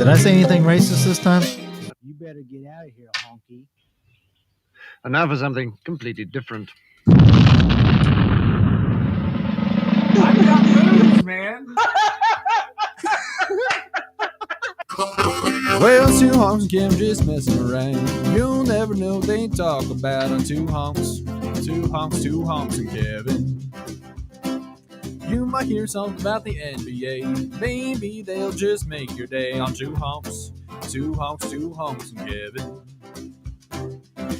Did I say anything racist this time? You better get out of here, honky. And now for something completely different. I've got moves, man. Well, two honks and Kim just messing around. You'll never know what they talk about on two honks. Two honks and Kevin. You might hear something about the NBA. Maybe they'll just make your day on two honks. Two honks and Kevin.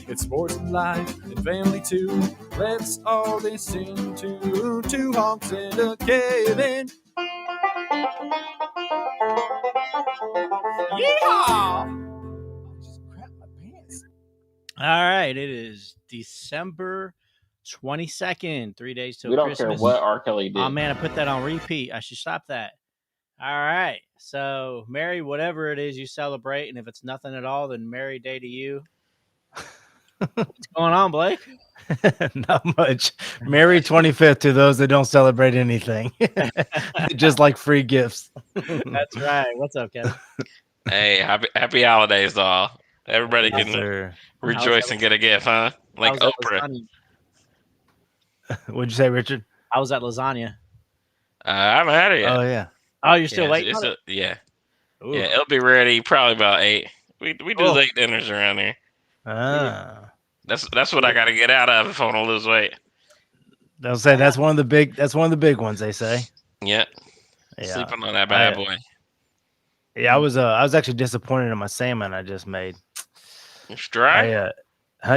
It's sports and life and family too. Let's all listen to two honks and a Kevin. Yeehaw! Just crap my pants. All right, it is December 22nd, 3 days till We don't Christmas. care what R. Kelly did. Oh man, I put that on repeat. I should stop that. All right, so Merry, whatever it is you celebrate, and if it's nothing at all, then Merry Day to you. What's going on, Blake? Not much. Merry 25th to those that don't celebrate anything. Just like free gifts. That's right. What's up, Kevin? Hey, happy holidays, all. Everybody Yes, can sir. rejoice and get a gift, huh? Like How's that Oprah. lasagna? What'd you say, Richard? How was that lasagna? I haven't had it yet. Oh, yeah. Oh, you're still Yeah, waiting on it? yeah, Ooh. yeah. It'll be ready probably about 8. We do Oh. late dinners around here. Ah. That's what I got to get out of if I want to lose weight. They'll say that's one of the big ones, they say. Yeah, Yeah. sleeping on that bad boy. Yeah, I was actually disappointed in my salmon I just made. It's dry.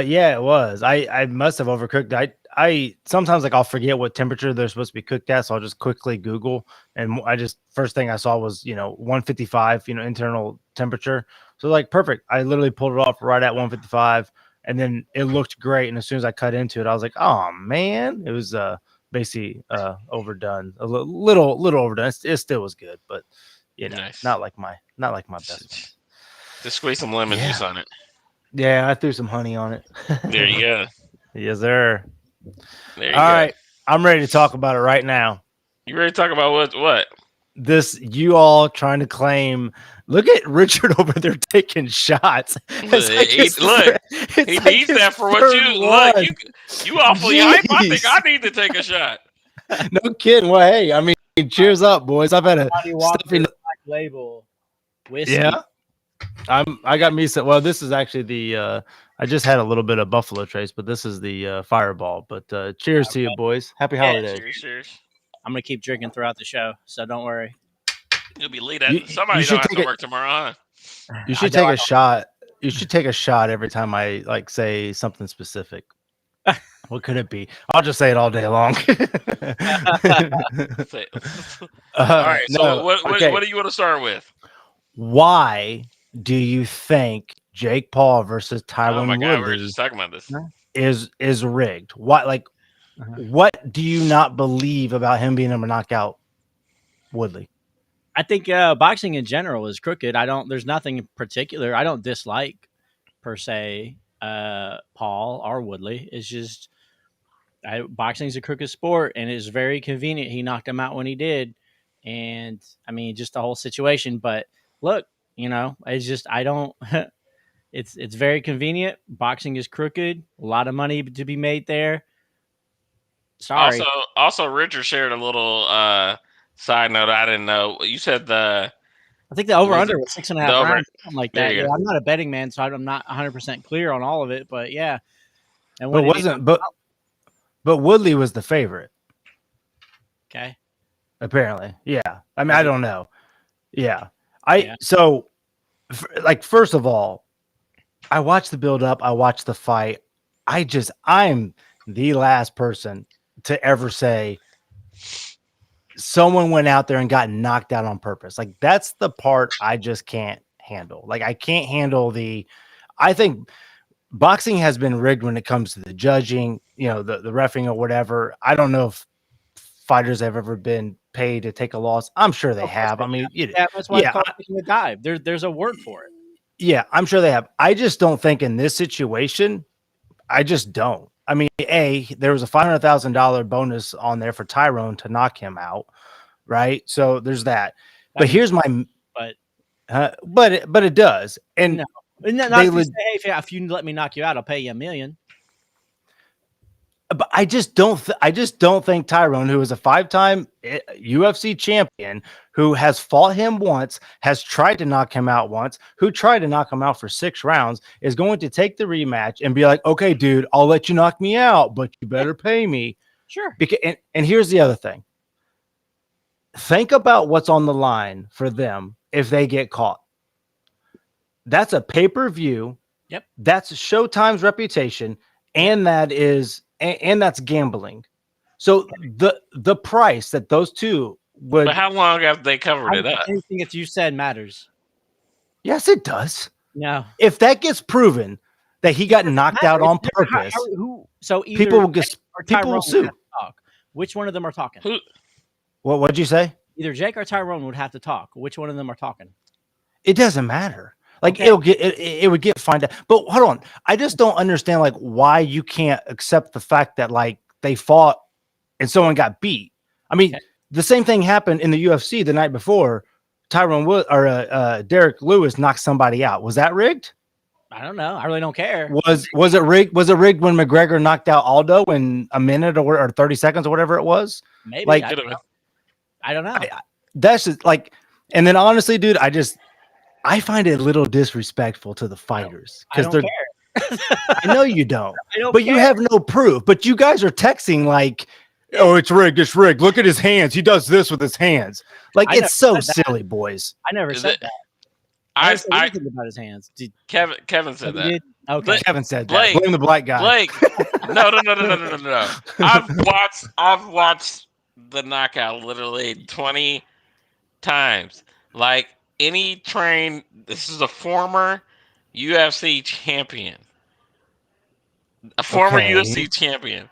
Yeah, it was. I must have overcooked. I sometimes like I'll forget what temperature they're supposed to be cooked at, so I'll just quickly Google, and first thing I saw was 155 internal temperature. So like perfect. I literally pulled it off right at 155, and then it looked great. And as soon as I cut into it, I was like, oh man, it was basically overdone, a little overdone. It still was good, but Nice. not like my best one. Just squeeze some lemon juice on it. Yeah, I threw some honey on it. There you go. Yes, sir. There you All go. right, I'm ready to talk about it right now. You ready to talk about what? This you all trying to claim. Look at Richard over there taking shots. It's like He his needs his that for what third you look. one. You awfully hype. I think Jeez. I need to take a shot. No kidding. Well, hey, I mean, cheers up, boys. I've had a Johnny Walker stuffy. Black Label whiskey. Yeah, I got me some. Well, this is actually the. I just had a little bit of Buffalo Trace, but this is the Fireball. But cheers to you, boys. Happy holidays. Cheers. I'm gonna keep drinking throughout the show, so don't worry. You'll be late. You Somebody should don't have take to it- work tomorrow, huh? You should take a shot. You should take a shot every time I say something specific. What could it be? I'll just say it all day long. Say- All right. So no, what okay. do you want to start with? Why do you think Jake Paul versus Tyron Oh my God, we were Woodley just talking about this. is rigged? Why? What do you not believe about him being able to knock out Woodley? I think boxing in general is crooked. There's nothing in particular I don't dislike per se Paul or Woodley. It's just boxing's a crooked sport, and it's very convenient he knocked him out when he did. And I mean, just the whole situation. But look, it's just I don't. It's very convenient. Boxing is crooked. A lot of money to be made there. Sorry. Also, Richard shared a little side note I didn't know. You said I think the over-under was 6.5 rounds, something like There that. you Yeah, go. I'm not a betting man, so I'm not 100% clear on all of it. But yeah, and But when but Woodley was the favorite, okay, apparently. Yeah. I mean, Was I it? don't know. Yeah. Yeah. So first of all, I watched the build up, I watched the fight. I'm the last person to ever say someone went out there and got knocked out on purpose. Like that's the part I just can't handle. Like I can't handle I think boxing has been rigged when it comes to the judging, the reffing or whatever. I don't know if fighters have ever been paid to take a loss. I'm sure they have. I mean, yeah, that's why it's called taking a dive. There's a word for it. yeah, I'm sure they have. I just don't think in this situation, I just don't. I mean, there was a $500,000 bonus on there for Tyrone to knock him out, right? So there's that. But here's my. But But it does, and No. Not They if you would- say, hey, if you let me knock you out, I'll pay you $1 million. but I just don't think Tyrone, who is a 5-time UFC champion, who has fought him once, has tried to knock him out once, who tried to knock him out for 6 rounds, is going to take the rematch and be like, okay, dude, I'll let you knock me out, but you better pay me. Sure. Because and here's the other thing. Think about what's on the line for them if they get caught. That's a pay-per-view. Yep. That's Showtime's reputation, and that's gambling. So the price that those two would, But how long have they covered I it don't up? think anything that you said matters. yes, it does. No. If that gets proven that he got knocked out on purpose, So either people will get Jake or people will Tyrone would sue. have to talk. Which one of them are talking? Who? What'd you say? Either Jake or Tyrone would have to talk. Which one of them are talking? It doesn't matter. Like Okay. it would get fined out. But hold on, I just don't understand like why you can't accept the fact that like they fought and someone got beat. I mean, Okay. the same thing happened in the UFC the night before. Tyrone Wood or Derek Lewis knocked somebody out. Was that rigged? I don't know. I really don't care. Was it rigged? Was it rigged when McGregor knocked out Aldo in a minute or 30 seconds or whatever it was? Maybe. like- I don't know. That's just like, and then honestly, dude, I find it a little disrespectful to the fighters I because don't they're. care. I know you don't, I don't but you care. have no proof. But you guys are texting like, "Oh, it's rigged. It's rigged. Look at his hands. He does this with his hands." Like I it's so never said that. silly, boys. I never Is said it- that. I I, never said I, anything about his hands. Kevin said You that. did? Okay. Blake- Kevin said that. Blake- Blame the black guy. Blake, no. I've watched the knockout literally 20 times. Like any train, this is a former UFC champion, a former Okay. UFC champion.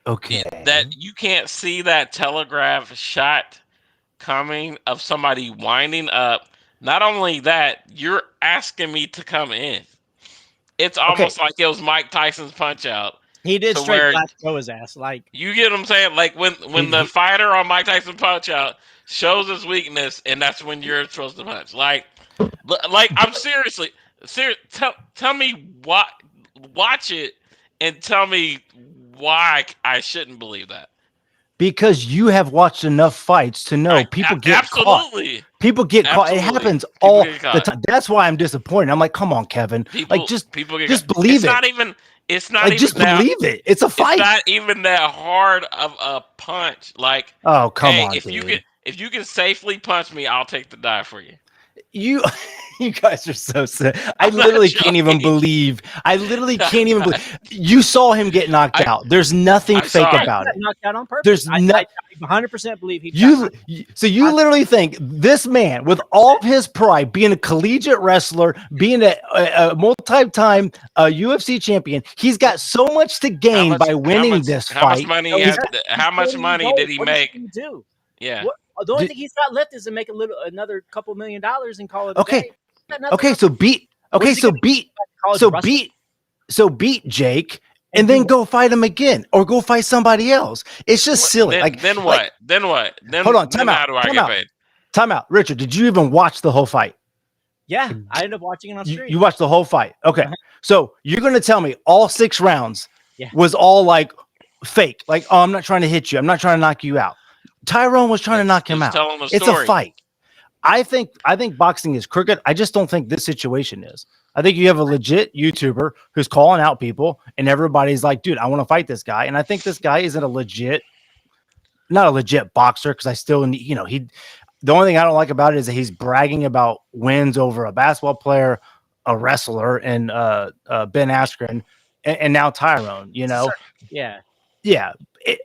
Okay. That you can't see that telegraph shot coming of somebody winding up. Not only that, you're asking me to come in. It's almost like it was Mike Tyson's punch out. He did So straight where- black throw his ass. Like, You get what I'm saying? Like when the fighter on Mike Tyson punch out shows his weakness, and that's when you're supposed to punch. Like I'm seriously serious. Tell me why. Watch it and tell me why I shouldn't believe that. Because you have watched enough fights to know people get caught. absolutely. People get caught. It Absolutely. happens People all get the caught. time. That's why I'm disappointed. I'm like, come on, Kevin. People, like just people get just caught. believe it's it. Not even. It's not like even just that. believe it. It's a fight. It's not even that hard of a punch. Like, Oh, come hey, on, if dude. you can safely punch me, I'll take the dive for you. You guys are so sick. I I'm not literally can't even joking. believe. I literally can't even believe. You saw him get knocked out. There's nothing I fake saw it. about got it. knocked out on purpose. There's I no- 100% believe he. got So you literally think this man, with all of his pride, being a collegiate wrestler, being a multi-time UFC champion, he's got so much to gain by winning this How much fight. money? No, How much money did he What make? He do? Yeah. What, the only Did- thing he's got left is to make another couple $1 million and call it. A Okay. day. He's got nothing Okay, else so beat. Okay, Where's he so gonna beat. college So wrestling. beat Jake, and do then what? go fight him again, or go fight somebody else. It's just silly. Then what? Then what? Then hold on, then time out, how do I time get out. paid? Time out, Richard. Did you even watch the whole fight? Yeah, I ended up watching it on You, stream. you watched the whole fight. Okay, Uh-huh. so you're gonna tell me all 6 rounds Yeah. was all like fake? Like, oh, I'm not trying to hit you. I'm not trying to knock you out. Tyrone was trying to knock him Just out. tell him a It's a story. fight. I think boxing is crooked. I just don't think this situation is. I think you have a legit YouTuber who's calling out people, and everybody's like, dude, I want to fight this guy. And I think this guy isn't not a legit boxer, because I still need, the only thing I don't like about it is that he's bragging about wins over a basketball player, a wrestler, and Ben Askren, and now Tyrone, Yeah, Yeah.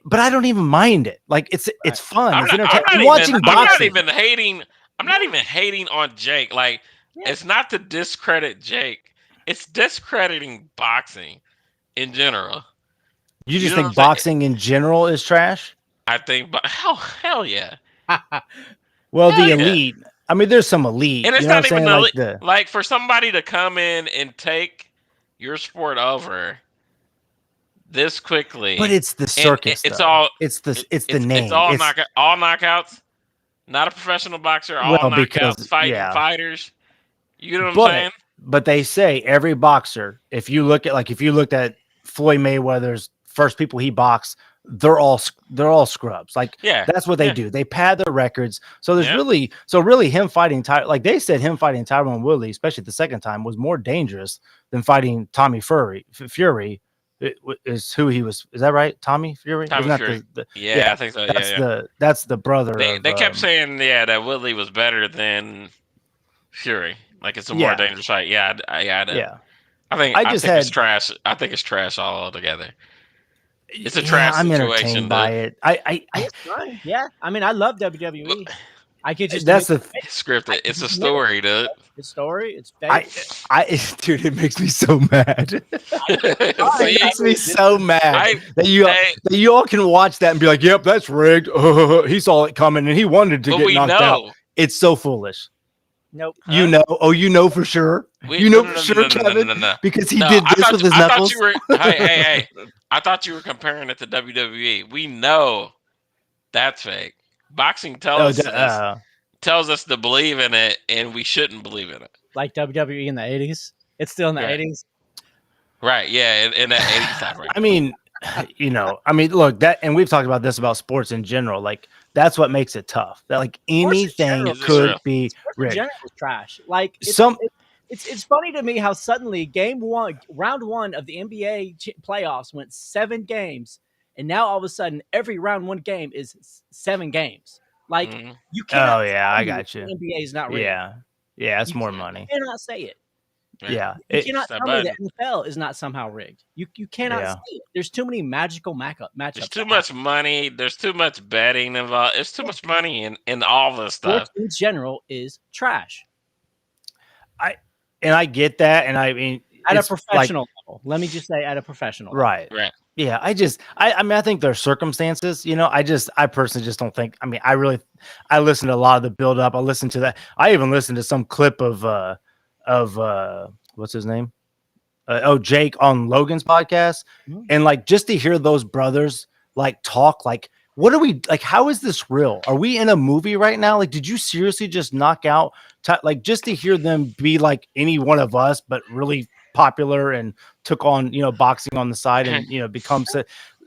But I don't even mind it. Like it's fun. I'm It's not, entertaining. I'm I'm not watching even, boxing. I'm not even hating on Jake. Like, Yeah. it's not to discredit Jake. It's discrediting boxing in general. You just know think what I'm saying? boxing in general is trash? I think, but hell yeah. Well, Hell the yeah. elite. I mean, there's some elite. And it's you know not what I'm even saying? the Like elite. Like, for somebody to come in and take your sport over this quickly. but it's the and circus. it's though. all It's the it- name. It's all It's- all knockouts. Not a professional boxer. All Well, because- knockouts. Fighting yeah. fighters. You know what I'm But saying? but they say every boxer, if you looked at Floyd Mayweather's first people he boxed, they're all scrubs. Like Yeah. that's what they Yeah. do. They pad their records. So there's Yeah. really him fighting like they said him fighting Tyron Woodley, especially the second time, was more dangerous than fighting Tommy Fury. Is who he was. Is that right? Tommy Fury? Tommy Isn't that Fury. the- Yeah, I think so. that's the brother. They of, kept saying that Woodley was better than Fury. Like it's a Yeah. more dangerous fight. Yeah, I know. yeah. I think I I just think it's had- trash. I think it's trash all altogether. It's a Yeah, trash I'm situation, entertained by it. I It's fine. Yeah, I mean, I love WWE. I could just that's the It's scripted. It's a story, dude. the story. It's fake. dude, it makes me so mad. See? It makes me so mad I- that you Hey, that you all can watch that and be like, "Yep, that's rigged." He saw it coming and he wanted to but get we knocked out. know. It's so foolish. Nope. Huh? You know? Oh, you know for sure. You know for sure, Kevin, No. because he No, did I this thought with you- his I thought knuckles. you were. Hey! I thought you were comparing it to WWE. We know that's fake. Boxing tells us to believe in it, and we shouldn't believe in it. Like WWE in the 80s. It's still in the Yeah. 80s. Right? Yeah, in that 80s time frame. I mean, look, that, and we've talked about this about sports in general. Like that's what makes it tough. That like Sports in anything general is could real. be Sports in rigged. general is trash. Like it's funny to me how suddenly round one of the NBA playoffs went 7 games, and now all of a sudden every round 1 game is 7 games. Like Mhm. you can't. Oh yeah, I got you. The NBA is not rigged. Yeah, it's You more can't- money. You cannot say it. Yeah, You cannot that tell me bad. the NFL is not somehow rigged. You cannot Yeah. say it. There's too many magical matchups. There's too much money. There's too much betting involved. There's too much money in all this stuff. Sports in general is trash and I get that, and I mean, at a it's like- professional level. Let me just say at a professional level. right? Right. Yeah, I mean, I think there's circumstances, I personally just don't think, I listen to a lot of the build up. I listened to that. I even listened to some clip of what's his name? Jake on Logan's podcast. Mhm. And like, just to hear those brothers like talk, like, what are we like? How is this real? Are we in a movie right now? Like, did you seriously just knock out, like, just to hear them be like any one of us, but really popular and took on, boxing on the side and, becomes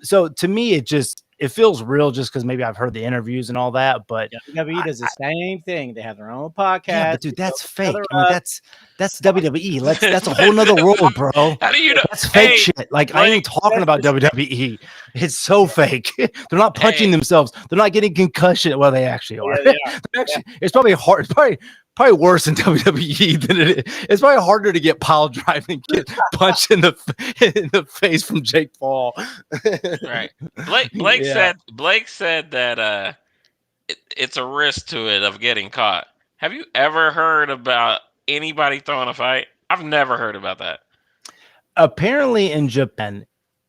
so to me, it feels real just because maybe I've heard the interviews and all that, but WWE does the same thing. They have their own podcast. yeah, but dude, They that's build fake. each I mean, other that's WWE. That's a whole nother world, bro. How do you know? That's fake Hey, shit. Like I ain't talking about WWE. It's so fake. They're not punching Hey. themselves. They're not getting concussion. Well, they actually are. Yeah, they They're actually, it's probably hard. It's probably worse in WWE than it is. It's probably harder to get pile drive and get punched in the face from Jake Paul. Right. Blake Yeah. said that it's a risk to it of getting caught. Have you ever heard about anybody throwing a fight? I've never heard about that. Apparently in Japan,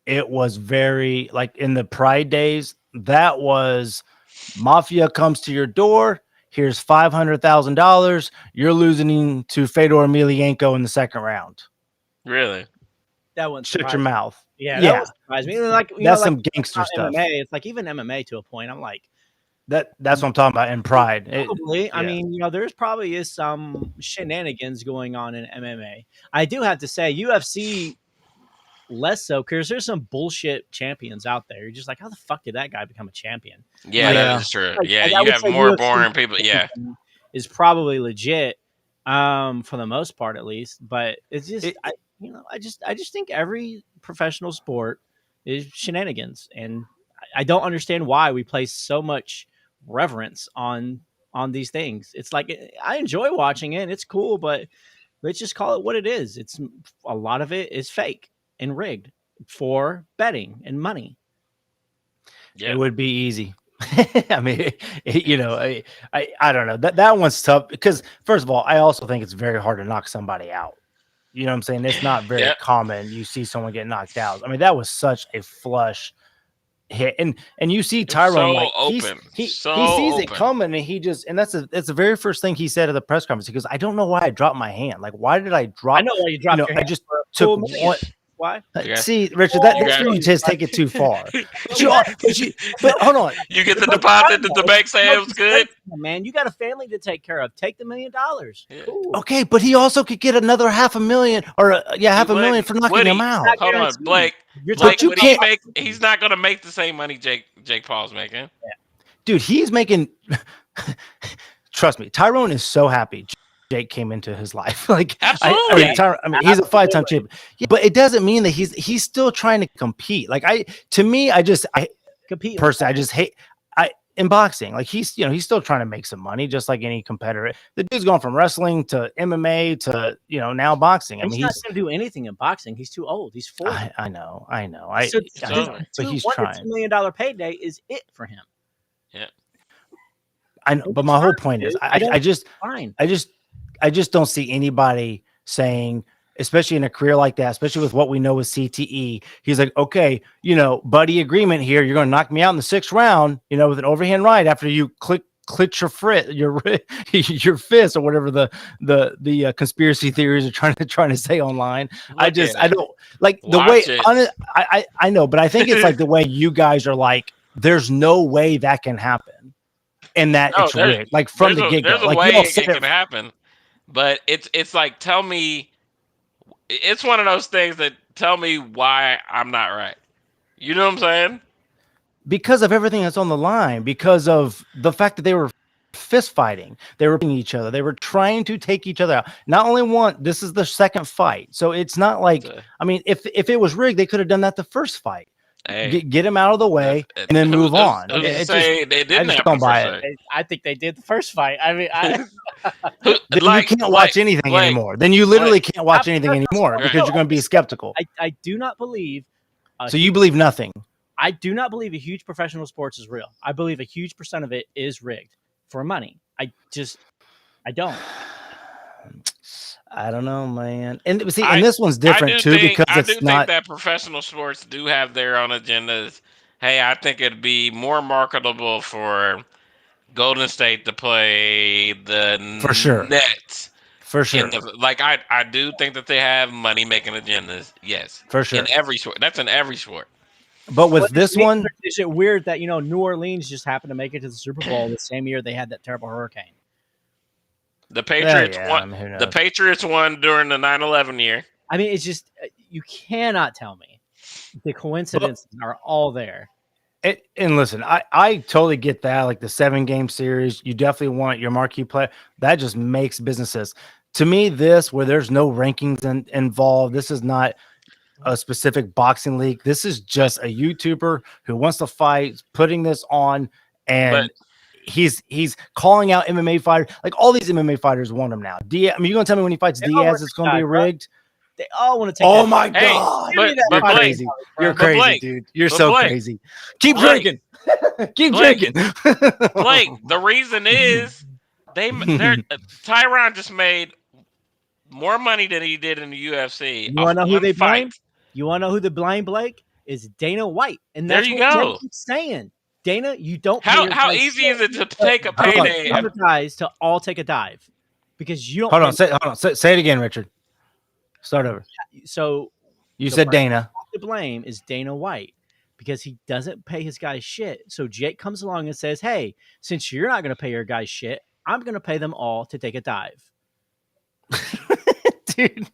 it was very like in the Pride days. That was mafia comes to your door. Here's $500,000. You're losing to Fedor Emelianenko in the second round. Really? That one Shut surprised your me. mouth. Yeah, Yeah. that one surprised me. Like That's some gangster stuff. MMA. It's like even MMA to a point. I'm like, That's what I'm talking about in Pride. probably. I yeah. mean, there's probably is some shenanigans going on in MMA. I do have to say, UFC less so because there's some bullshit champions out there. You're just like, how the fuck did that guy become a champion? Yeah, Yeah. that is true. Like, Yeah, I you would have say more UFC boring people. Yeah. is probably legit for the most part, at least. But it's just, I just think every professional sport is shenanigans, and I don't understand why we place so much reverence on these things. It's like I enjoy watching it; it's cool, but let's just call it what it is. It's a lot of it is fake and rigged for betting and money. Yeah. It would be easy. I mean, I don't know. That one's tough because first of all, I also think it's very hard to knock somebody out. You know what I'm saying? It's not very Yeah. common. You see someone get knocked out. I mean, that was such a flush hit, and you see Tyrone so like open. he So sees it open. coming, and that's the very first thing he said at the press conference. He goes, "I don't know why I dropped my hand. Like, why did I drop? I know why you dropped your I hand just for a took full minute. one. why? Yeah. See, Richard, that's got- where you just take it too far. But hold on. You get the deposit. Did the bank say it was good? Man, you got a family to take care of. Take the $1 million. Yeah. Cool. Okay, but he also could get another $500,000 or half a Would- million for knocking would he? him out. Hold on, Blake. You're Blake, talking would you he can't- make? He's not going to make the same money Jake Paul's making. Dude, he's making. Trust me, Tyrone is so happy Jake came into his life. Like, Absolutely. I mean, he's a 5-time champion, yeah, but it doesn't mean that he's still trying to compete. Like, I compete. personally, I just hate in boxing. Like, he's still trying to make some money, just like any competitor. The dude's going from wrestling to MMA to now boxing. I mean, he's not going to do anything in boxing. He's too old. He's 40. I know. So, But he's $1 trying. to $2 million payday is it for him. I know, but my whole point is, I just Fine. I just don't see anybody saying, especially in a career like that, especially with what we know with CTE, he's like, okay, buddy agreement here. You're going to knock me out in the 6th round, with an overhand right after you clench your fist or whatever the conspiracy theories are trying to say online. I don't like the way I know, but I think it's like the way you guys are like, there's no way that can happen. And that it's rigged, like from the get go. There's a like way you don't it sit can happen, but it's like, tell me. It's one of those things that tell me why I'm not right. You know what I'm saying? Because of everything that's on the line, because of the fact that they were fist fighting, they were hitting each other, they were trying to take each other out. Not only one, this is the second fight, so it's not like I mean, if it was rigged, they could have done that the first fight. Hey, Get him out of the way and then move on. They didn't just don't buy it. I think they did the first fight. I mean, Then you can't watch anything anymore. Then you literally can't watch anything anymore because you're going to be skeptical. I do not believe. So you believe nothing? I do not believe a huge professional sports is real. I believe a huge percent of it is rigged for money. I don't. I don't know, man. And see, and this one's different too because I it's do not. think that professional sports do have their own agendas. Hey, I think it'd be more marketable for Golden State to play the For sure. Nets. For sure. I do think that they have money making agendas. Yes, For sure. In every sport, that's in every sport. But with this one, is it weird that New Orleans just happened to make it to the Super Bowl the same year they had that terrible hurricane? The Patriots won. I mean, who knows? The Patriots won during the 9/11 year. I mean, it's just you cannot tell me the coincidences are all there. And listen, I totally get that. Like the 7-game series, you definitely want your marquee player. That just makes businesses. To me, this where there's no rankings involved. This is not a specific boxing league. This is just a YouTuber who wants to fight, putting this on, and he's calling out MMA fighters. Like all these MMA fighters want him now. Diaz, I mean, you're gonna tell me when he fights Diaz, it's gonna be rigged? They all want to take. Oh my god! But You're Blake, crazy. You're crazy, Blake, dude. You're but so Blake, crazy. Keep Blake, drinking. Keep Blake, drinking. Blake, the reason is Tyron just made more money than he did in the UFC. You want to know who they fight. blame? You want to know who the blame Blake is? Dana White, and There that's you what go. Jake keeps saying. Dana, you don't. How easy is it to take a payday? Guys to all take a dive because you don't. Hold on. Say it again, Richard. Start over. So You said Dana. the blame is Dana White because he doesn't pay his guys shit. So Jake comes along and says, "Hey, since you're not going to pay your guys shit, I'm going to pay them all to take a dive." Dude,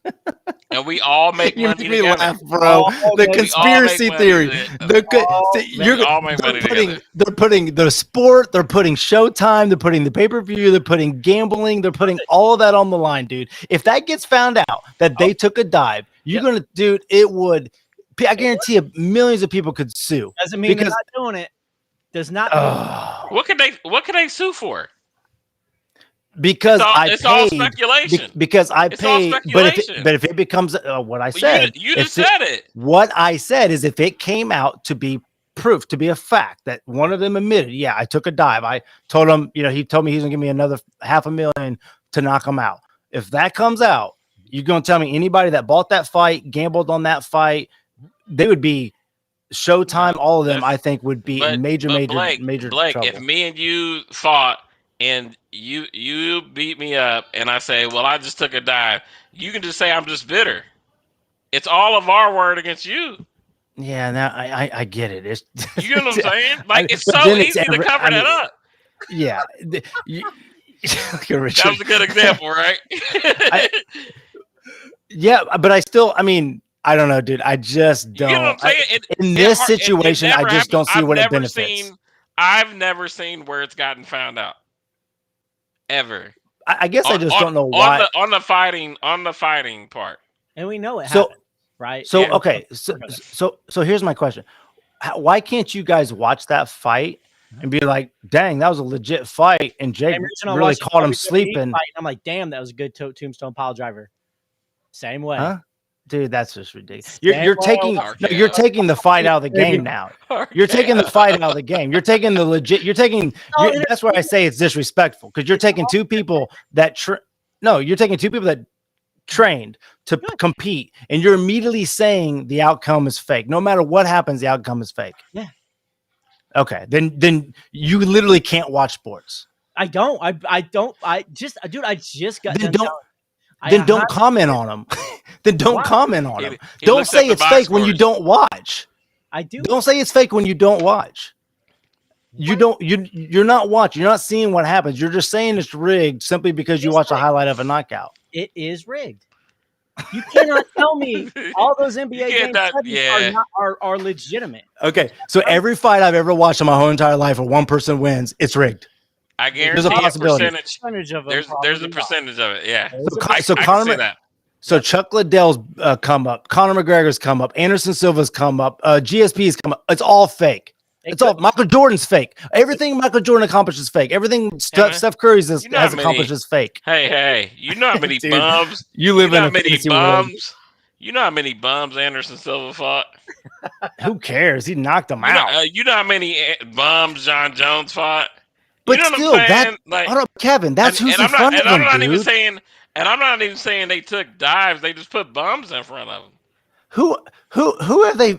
And we all make you money make me together. laugh, bro. The conspiracy theory. They're putting the sport, they're putting Showtime, they're putting the pay-per-view, they're putting gambling, they're putting all of that on the line, dude. If that gets found out that they took a dive, you're gonna, dude, it would. I guarantee you, millions of people could sue. Doesn't mean they're not doing it. Does not. What could they sue for? Because it's all speculation. Because I It's all paid, speculation. but if it becomes what I said, you just said it. What I said is if it came out to be proof, to be a fact that one of them admitted, yeah, I took a dive. I told him, he told me he's gonna give me another $500,000 to knock him out. If that comes out, you're gonna tell me anybody that bought that fight, gambled on that fight, they would be Showtime. All of them, I think, would be in major Blake, trouble. If me and you fought and you beat me up and I say, well, I just took a dive, you can just say I'm just bitter. It's all of our word against you. Yeah, now I get it. It's You get what I'm saying? Like it's but so then easy to cover that up. Yeah. Look at Richard. That was a good example, right? Yeah, but I mean, I don't know, dude. I just You don't. get what I'm saying? In this situation, I just don't see what it benefits. I've never seen where it's gotten found out. Ever. I guess I just don't know why. On the fighting part. And we know it So- happened, right? So Yeah. okay, so here's my question: why can't you guys watch that fight and be like, "Dang, that was a legit fight," and Jake Same reason I really watched the caught him WWE sleeping? fight, and I'm like, damn, that was a good tombstone pile driver. Same way. Huh? Dude, that's just ridiculous. Stand You're well, taking RKO. you're taking the fight out of the game now. You're taking the fight out of the game. You're taking the legit. That's where I say it's disrespectful because you're taking two people that you're taking two people that trained to compete, and you're immediately saying the outcome is fake. No matter what happens, the outcome is fake. Yeah. Okay, then you literally can't watch sports. I don't. I don't. I just got Then done don't telling- comment on them. Then don't Why? comment on He- them. he Don't looked say up the it's box fake when you scores. don't watch. I do. Don't say it's fake when you don't watch. You're not watching. You're not seeing what happens. You're just saying it's rigged simply because you It's watch a rigged. highlight of a knockout. It is rigged. You cannot tell me all those NBA games cannot- yeah. are legitimate. Okay, so every fight I've ever watched in my whole entire life where one person wins, it's rigged. I There's a guarantee a possibility. percentage. Percentage of them There's a probably not. percentage of it. Yeah. There's a Con- I, so I Conor can see Mc- that. So Chuck Liddell's come up, Conor McGregor's come up, Anderson Silva's come up, GSP's come up. It's all fake. It's all Michael Jordan's fake. Everything Michael Jordan accomplished is fake. Everything man. Steph Curry's has You know how accomplished many- is fake. Hey, you know how many Dude, bums? You You live know in how a many fantasy world. bums? You know how many bums Anderson Silva fought? Who cares? He knocked them You know, out. you know how many bums John Jones fought? But you know still, what I'm that saying? Like, hold up, Kevin. That's who's in I'm front not, of and I'm him, not dude. even saying, and I'm not even saying they took dives. They just put bums in front of them. Who are they?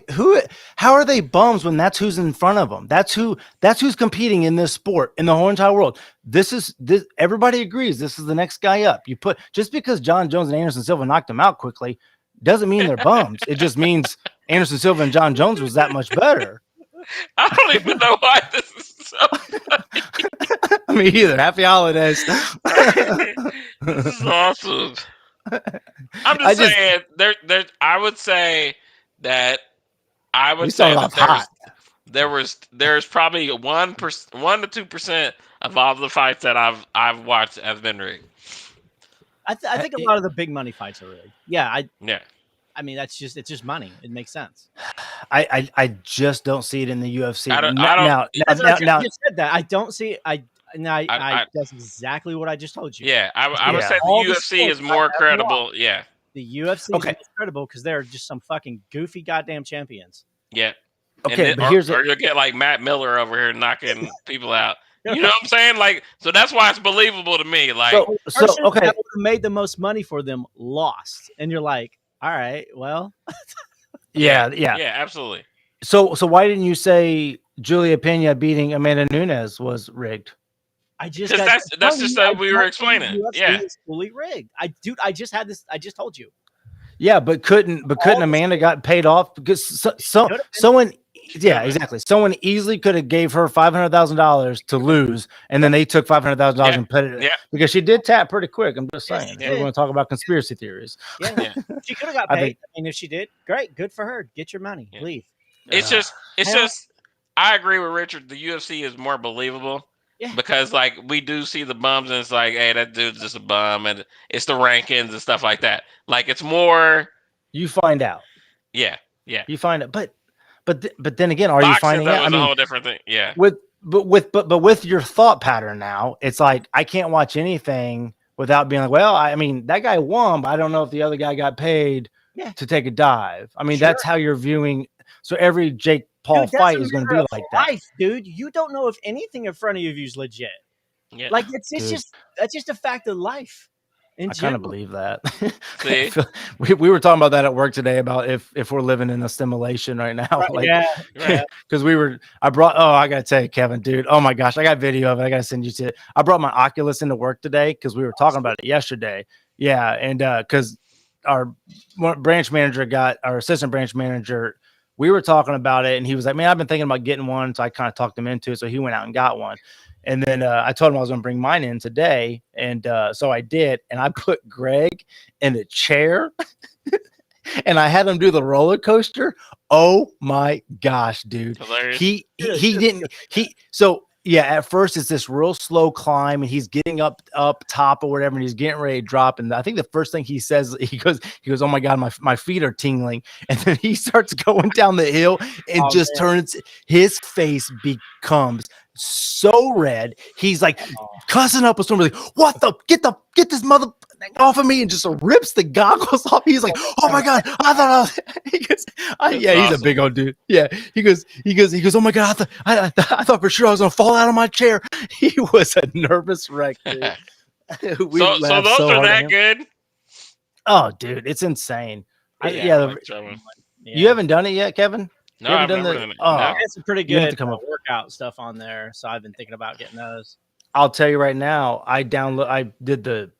How are they bums when that's who's in front of them? That's who's competing in this sport in the whole entire world. This everybody agrees this is the next guy up. You put just because John Jones and Anderson Silva knocked him out quickly doesn't mean they're bums. It just means Anderson Silva and John Jones was that much better. I don't even know why this is so. I mean, either happy holidays. This is awesome. I'm I just just- saying there. I would say that We say started that off hot. there's probably 1 to 2% of all the fights that I've watched has been rigged. I think a lot of the big money fights are rigged. Yeah, Yeah. I mean it's just money. It makes sense. I just don't see it in the UFC. I don't- Now, You said that. I don't see. That's exactly what I just told you. Yeah, I would Yeah. say the All the UFC is sports more I've ever credible. Yeah, The UFC Okay. is incredible because they're just some fucking goofy goddamn champions. yeah. okay, And but here's or you'll get like Matt Miller over here knocking people out. You know what I'm saying? Like, so that's why it's believable to me. Like, so Person okay. that would have made the most money for them lost, and you're like, all right, well, Yeah. yeah, absolutely. So why didn't you say Julia Pena beating Amanda Nunes was rigged? I just 'Cause got that's just I what we were don't think explaining. UFC Yeah. is fully rigged. I just had this. I just told you. Yeah, but couldn't Amanda got paid off because Could've someone exactly. Someone easily could have gave her $500,000 to lose, and then they took $500,000 Yeah, and put it yeah. because she did tap pretty quick. I'm just Yes, saying. she We're did. going to talk about conspiracy theories. Yeah, Yeah. she could have got I paid. think- I mean, if she did, great, good for her. Get your money, Yeah. leave. It's Uh, just. I agree with Richard. The UFC is more believable. Yeah. Because like we do see the bums and it's like, hey, that dude's just a bum, and it's the rankings and stuff like that. Like it's more, You find out. yeah. You find out. But then again, are you Boxing, finding that out? was I a mean, whole different thing. Yeah. but with your thought pattern now, it's like I can't watch anything without being like, well, I mean, that guy won, but I don't know if the other guy got paid Yeah. to take a dive. I mean, Sure. that's how you're viewing. So every Jake Paul Dude, that's fight a is going to matter be of like that. life, dude. You don't know if anything in front of you is legit. Yeah. Like it's Dude. just that's just a fact of life. In I kind of general. believe that. See? we were talking about that at work today about if we're living in a simulation right now. Like, yeah, Right. because I gotta tell you, Kevin, dude, oh my gosh, I got video of it. I gotta send you to it. I brought my Oculus into work today because we were talking about it yesterday. Yeah, and because our branch manager got our assistant branch manager. We were talking about it, and he was like, "Man, I've been thinking about getting one." So I kind of talked him into it. So he went out and got one. And then I told him I was going to bring mine in today, and so I did. And I put Greg in a chair, and I had him do the roller coaster. Oh my gosh, dude! Hilarious. He didn't. So yeah, at first it's this real slow climb, and he's getting up top or whatever, and he's getting ready to drop. And I think the first thing he says, he goes, "Oh my god, my feet are tingling." And then he starts going down the hill, and just turns. His face becomes so red. He's like cussing up a storm, like, "What the? Get this mother off of me!" And just rips the goggles off. He's like, "Oh my god, I thought I was." He goes, "Yeah, he's a big old dude." Yeah, he goes, "Oh my god, I thought for sure I was gonna fall out of my chair." He was a nervous wreck, dude. We so laughed those so are hard at that him. good. Oh, dude, it's insane. I Yeah, like that one. you haven't done it yet, Kevin? No, You I've haven't never done done it. Oh. No. It's a pretty You have good to come up- workout stuff on there, so I've been thinking about getting those. I'll tell you right now. I did the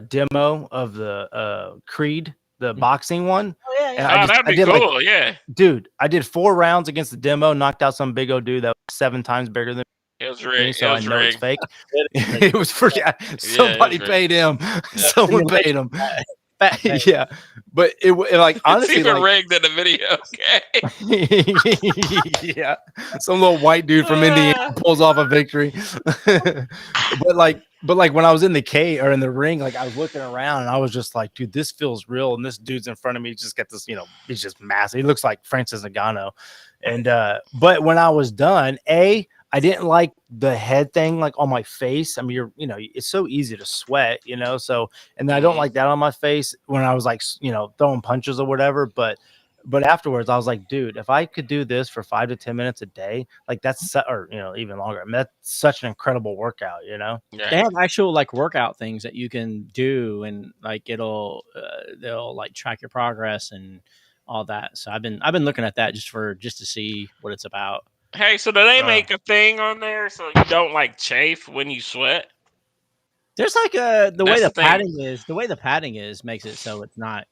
demo of the Creed, the boxing one. Oh yeah, And yeah. I Oh, just- that'd I be did, like, cool. Yeah, Dude, I did 4 rounds against the demo, knocked out some big old dude that was 7 times bigger than it was me, rigged. so It I was know it's rigged. fake. It was for somebody rigged. paid him. Someone paid him. Fat man. Yeah, but it like honestly, it's even like, rigged in the video. Okay. yeah, some little white dude from Indiana pulls off a victory. but like when I was in the cage or in the ring, like I was looking around and I was just like, dude, this feels real. And this dude's in front of me, just got this, he's just massive. He looks like Francis Ngannou. And but when I was done, I didn't like the head thing like on my face. I mean, it's so easy to sweat, so, and then I don't like that on my face when I was like, throwing punches or whatever. But afterwards I was like, dude, if I could do this for 5 to 10 minutes a day, like or even longer, I mean, that's such an incredible workout, Yeah. They have actual like workout things that you can do, and like they'll like track your progress and all that. So I've been looking at that just to see what it's about. Hey, so do they make a thing on there so you don't like chafe when you sweat? There's like the way That's the the thing. padding is makes it so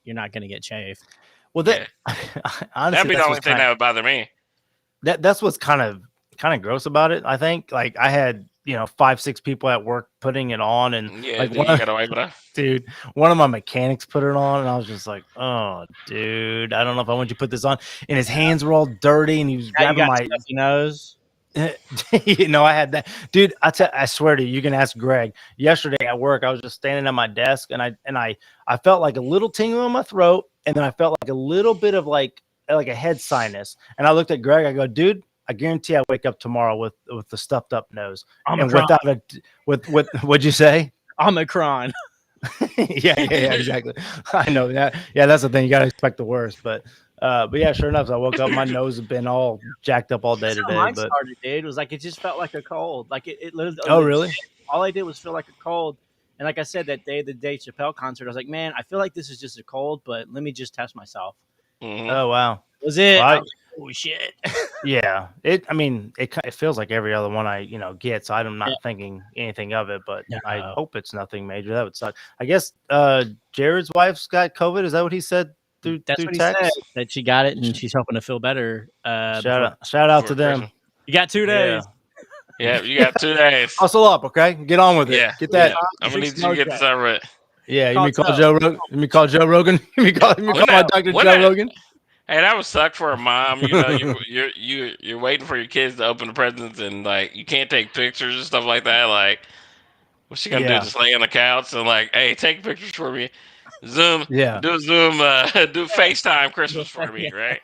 you're not going to get chafe. well, that honestly, That'd be the that's only what's thing that would bother me. that's what's kind of gross about it. I think like I had 5-6 people at work putting it on, and Yeah, like then one you of, gotta wipe it off. dude, one of my mechanics put it on, and I was just like, oh, dude, I don't know if I want you to put this on. And his hands were all dirty, and he was Now you grabbing got my. stuffy nose. I had that, dude. I swear to you, you can ask Greg. Yesterday at work, I was just standing at my desk, and I felt like a little tingle in my throat, and then I felt like a little bit of like a head sinus. And I looked at Greg. I go, dude, I guarantee I wake up tomorrow with the stuffed up nose. Omicron. And with what'd you say? Omicron. yeah, exactly. I know that. Yeah, that's the thing. You gotta expect the worst, but yeah, sure enough, I woke up. My nose has been all jacked up all day That's how today. mine But started, dude. It was like it just felt like a cold. Like it literally. oh, really? All I did was feel like a cold. And like I said, that day, the Dave Chappelle concert, I was like, man, I feel like this is just a cold, but let me just test myself. Mhm. Oh, wow. Was it? Well, I was like, oh shit. Yeah, it feels like every other one I get, so I'm not thinking anything of it, but I No. hope it's nothing major. That would suck. I guess Jared's wife's got COVID. Is that what he said through That's what he text? said. That she got it and she's hoping to feel better. Shout out For to them. Christmas. You got 2 days. Yeah, you got 2 days. Hustle up, okay? Get on with it. Yeah, Get that. yeah. I'm gonna need you to get this over it. Yeah, you Call mean call Joe. Joe Rogan? You mean call Joe Rogan? You mean call When my that- Dr. when Joe that- Rogan? Hey, that would suck for a mom. You're waiting for your kids to open the presents, and like you can't take pictures and stuff like that. Like, what's she gonna Yeah. do? Just lay on the couch and like, hey, take pictures for me. Zoom, Yeah, do Zoom, do FaceTime Christmas for me, right?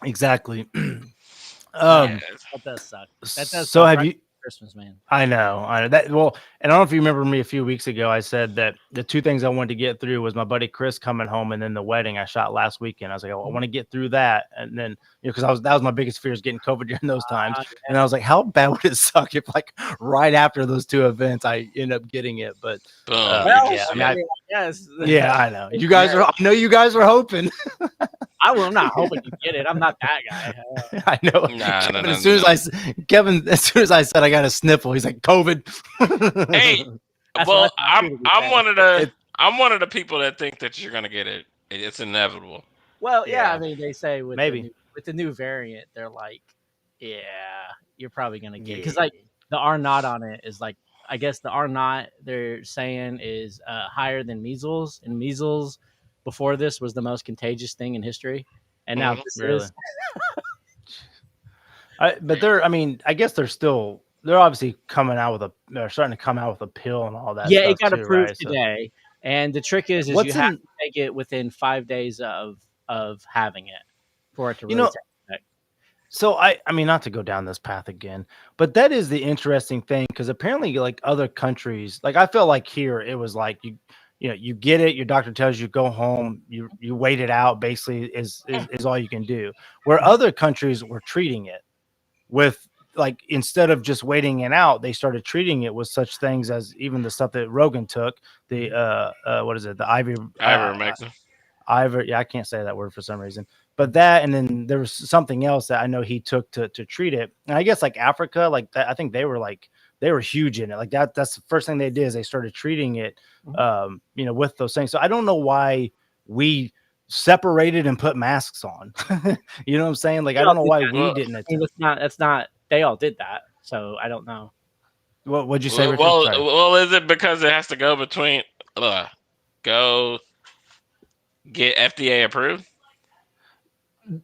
exactly. Yes. That does suck. That does So suck have right you? Christmas, man. I know that. Well, and I don't know if you remember me a few weeks ago. I said that the 2 things I wanted to get through was my buddy Chris coming home, and then the wedding I shot last weekend. I was like, oh, I want to get through that, and then because that was my biggest fear is getting COVID during those times. And I was like, how bad would it suck if like right after those 2 events I end up getting it? But Boom. Well, yeah, I mean, yes. yeah, I know you guys are. I know you guys are hoping. I'm not hoping you get it. I'm not that guy. I know. Nah, Kevin, no, as soon as Kevin, as soon as I said I got a sniffle, he's like COVID. Hey, That's well, what I thought too, to be fair. I'm one of the people that think that you're gonna get it. It's inevitable. Well, yeah, Yeah. I mean, they say with Maybe. the new variant, they're like, yeah, you're probably gonna get because Yeah. like the R naught on it is like, I guess the R naught they're saying is higher than measles, and measles before this was the most contagious thing in history, and now Mhm. this Really? is. But they're, I mean, I guess they're obviously they're starting to come out with a pill and all that. Yeah, stuff it got too, approved right? So today, and the trick is what's you have in, to take it within 5 days of having it for it to you really know, take effect. so I mean, not to go down this path again, but that is the interesting thing because apparently, like other countries, like I felt like here it was like you get it, your doctor tells you go home, you wait it out, basically is all you can do. Where other countries were treating it with like instead of just waiting it out, they started treating it with such things as even the stuff that Rogan took, the what is it, the Ivermectin. yeah, I can't say that word for some reason. But that, and then there was something else that I know he took to treat it. And I guess like Africa, like that, I think they were huge in it. Like that's the first thing they did is they started treating it, with those things. So I don't know why we separated and put masks on. You know what I'm saying? Like I don't know why we Well, didn't I mean, attempt. that's not. They all did that, so I don't know. What'd you say, Richard? Well, Sorry. well, is it because it has to go between go get FDA approved?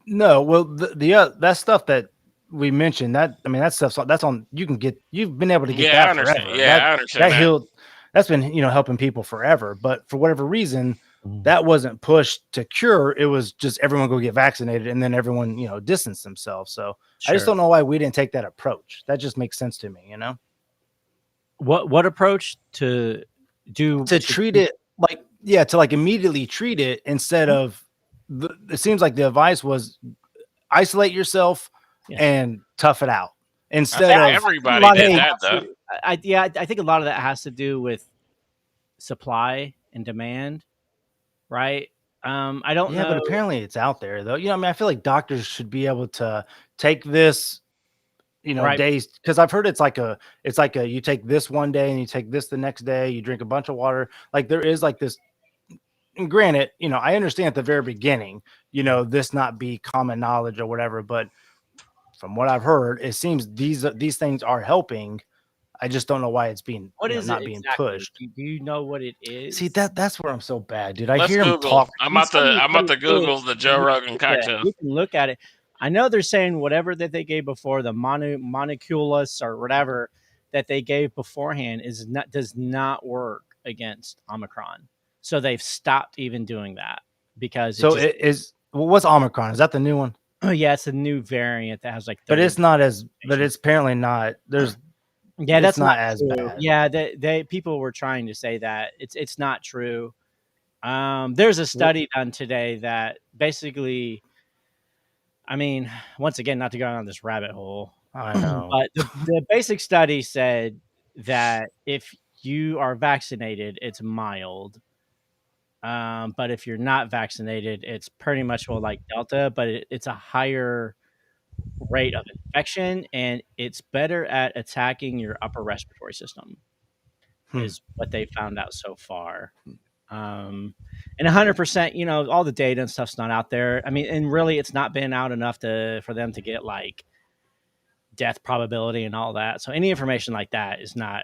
No, well, that stuff that we mentioned, that I mean, that stuff's that's on. You've been able to get Yeah, I that understand. forever. Yeah, I understand that. healed. That's been helping people forever. But for whatever reason, that wasn't pushed to cure. It was just everyone go get vaccinated, and then everyone distance themselves. So I just don't know why we didn't take that approach. That just makes sense to me. What approach to do To treat it to like immediately treat it instead of it seems like the advice was isolate yourself and tough it out instead of Everybody did that though. I think a lot of that has to do with supply and demand, right? I don't know. but apparently it's out there though. I mean, I feel like doctors should be able to take this Right. days, because I've heard it's like a you take this one day and you take this the next day, you drink a bunch of water. Like there is like this, and granted, I understand at the very beginning, this not be common knowledge or whatever, but from what I've heard, it seems these things are helping. I just don't know why it's being not being pushed. Do you know what it is? See, that's where I'm so bad, dude. I Let's hear him Google. talk. I'm about to Google the Joe Rogan cocktail. You can look at it. I know they're saying whatever that they gave before, the monoculus or whatever that they gave beforehand does not work against Omicron. So they've stopped even doing that because what's Omicron? Is that the new one? Oh yeah, it's a new variant that has like. But it's not as. But it's apparently not. There's. Yeah, that's not as true. bad. Yeah, they people were trying to say that it's not true. There's a study done today that basically, I mean, once again, not to go down this rabbit hole, I know, but the basic study said that if you are vaccinated, it's mild. But if you're not vaccinated, it's pretty much like Delta, but it's a higher rate of infection and it's better at attacking your upper respiratory system is what they found out so far. And 100%, all the data and stuff's not out there. I mean, and really it's not been out enough for them to get like death probability and all that. So any information like that is not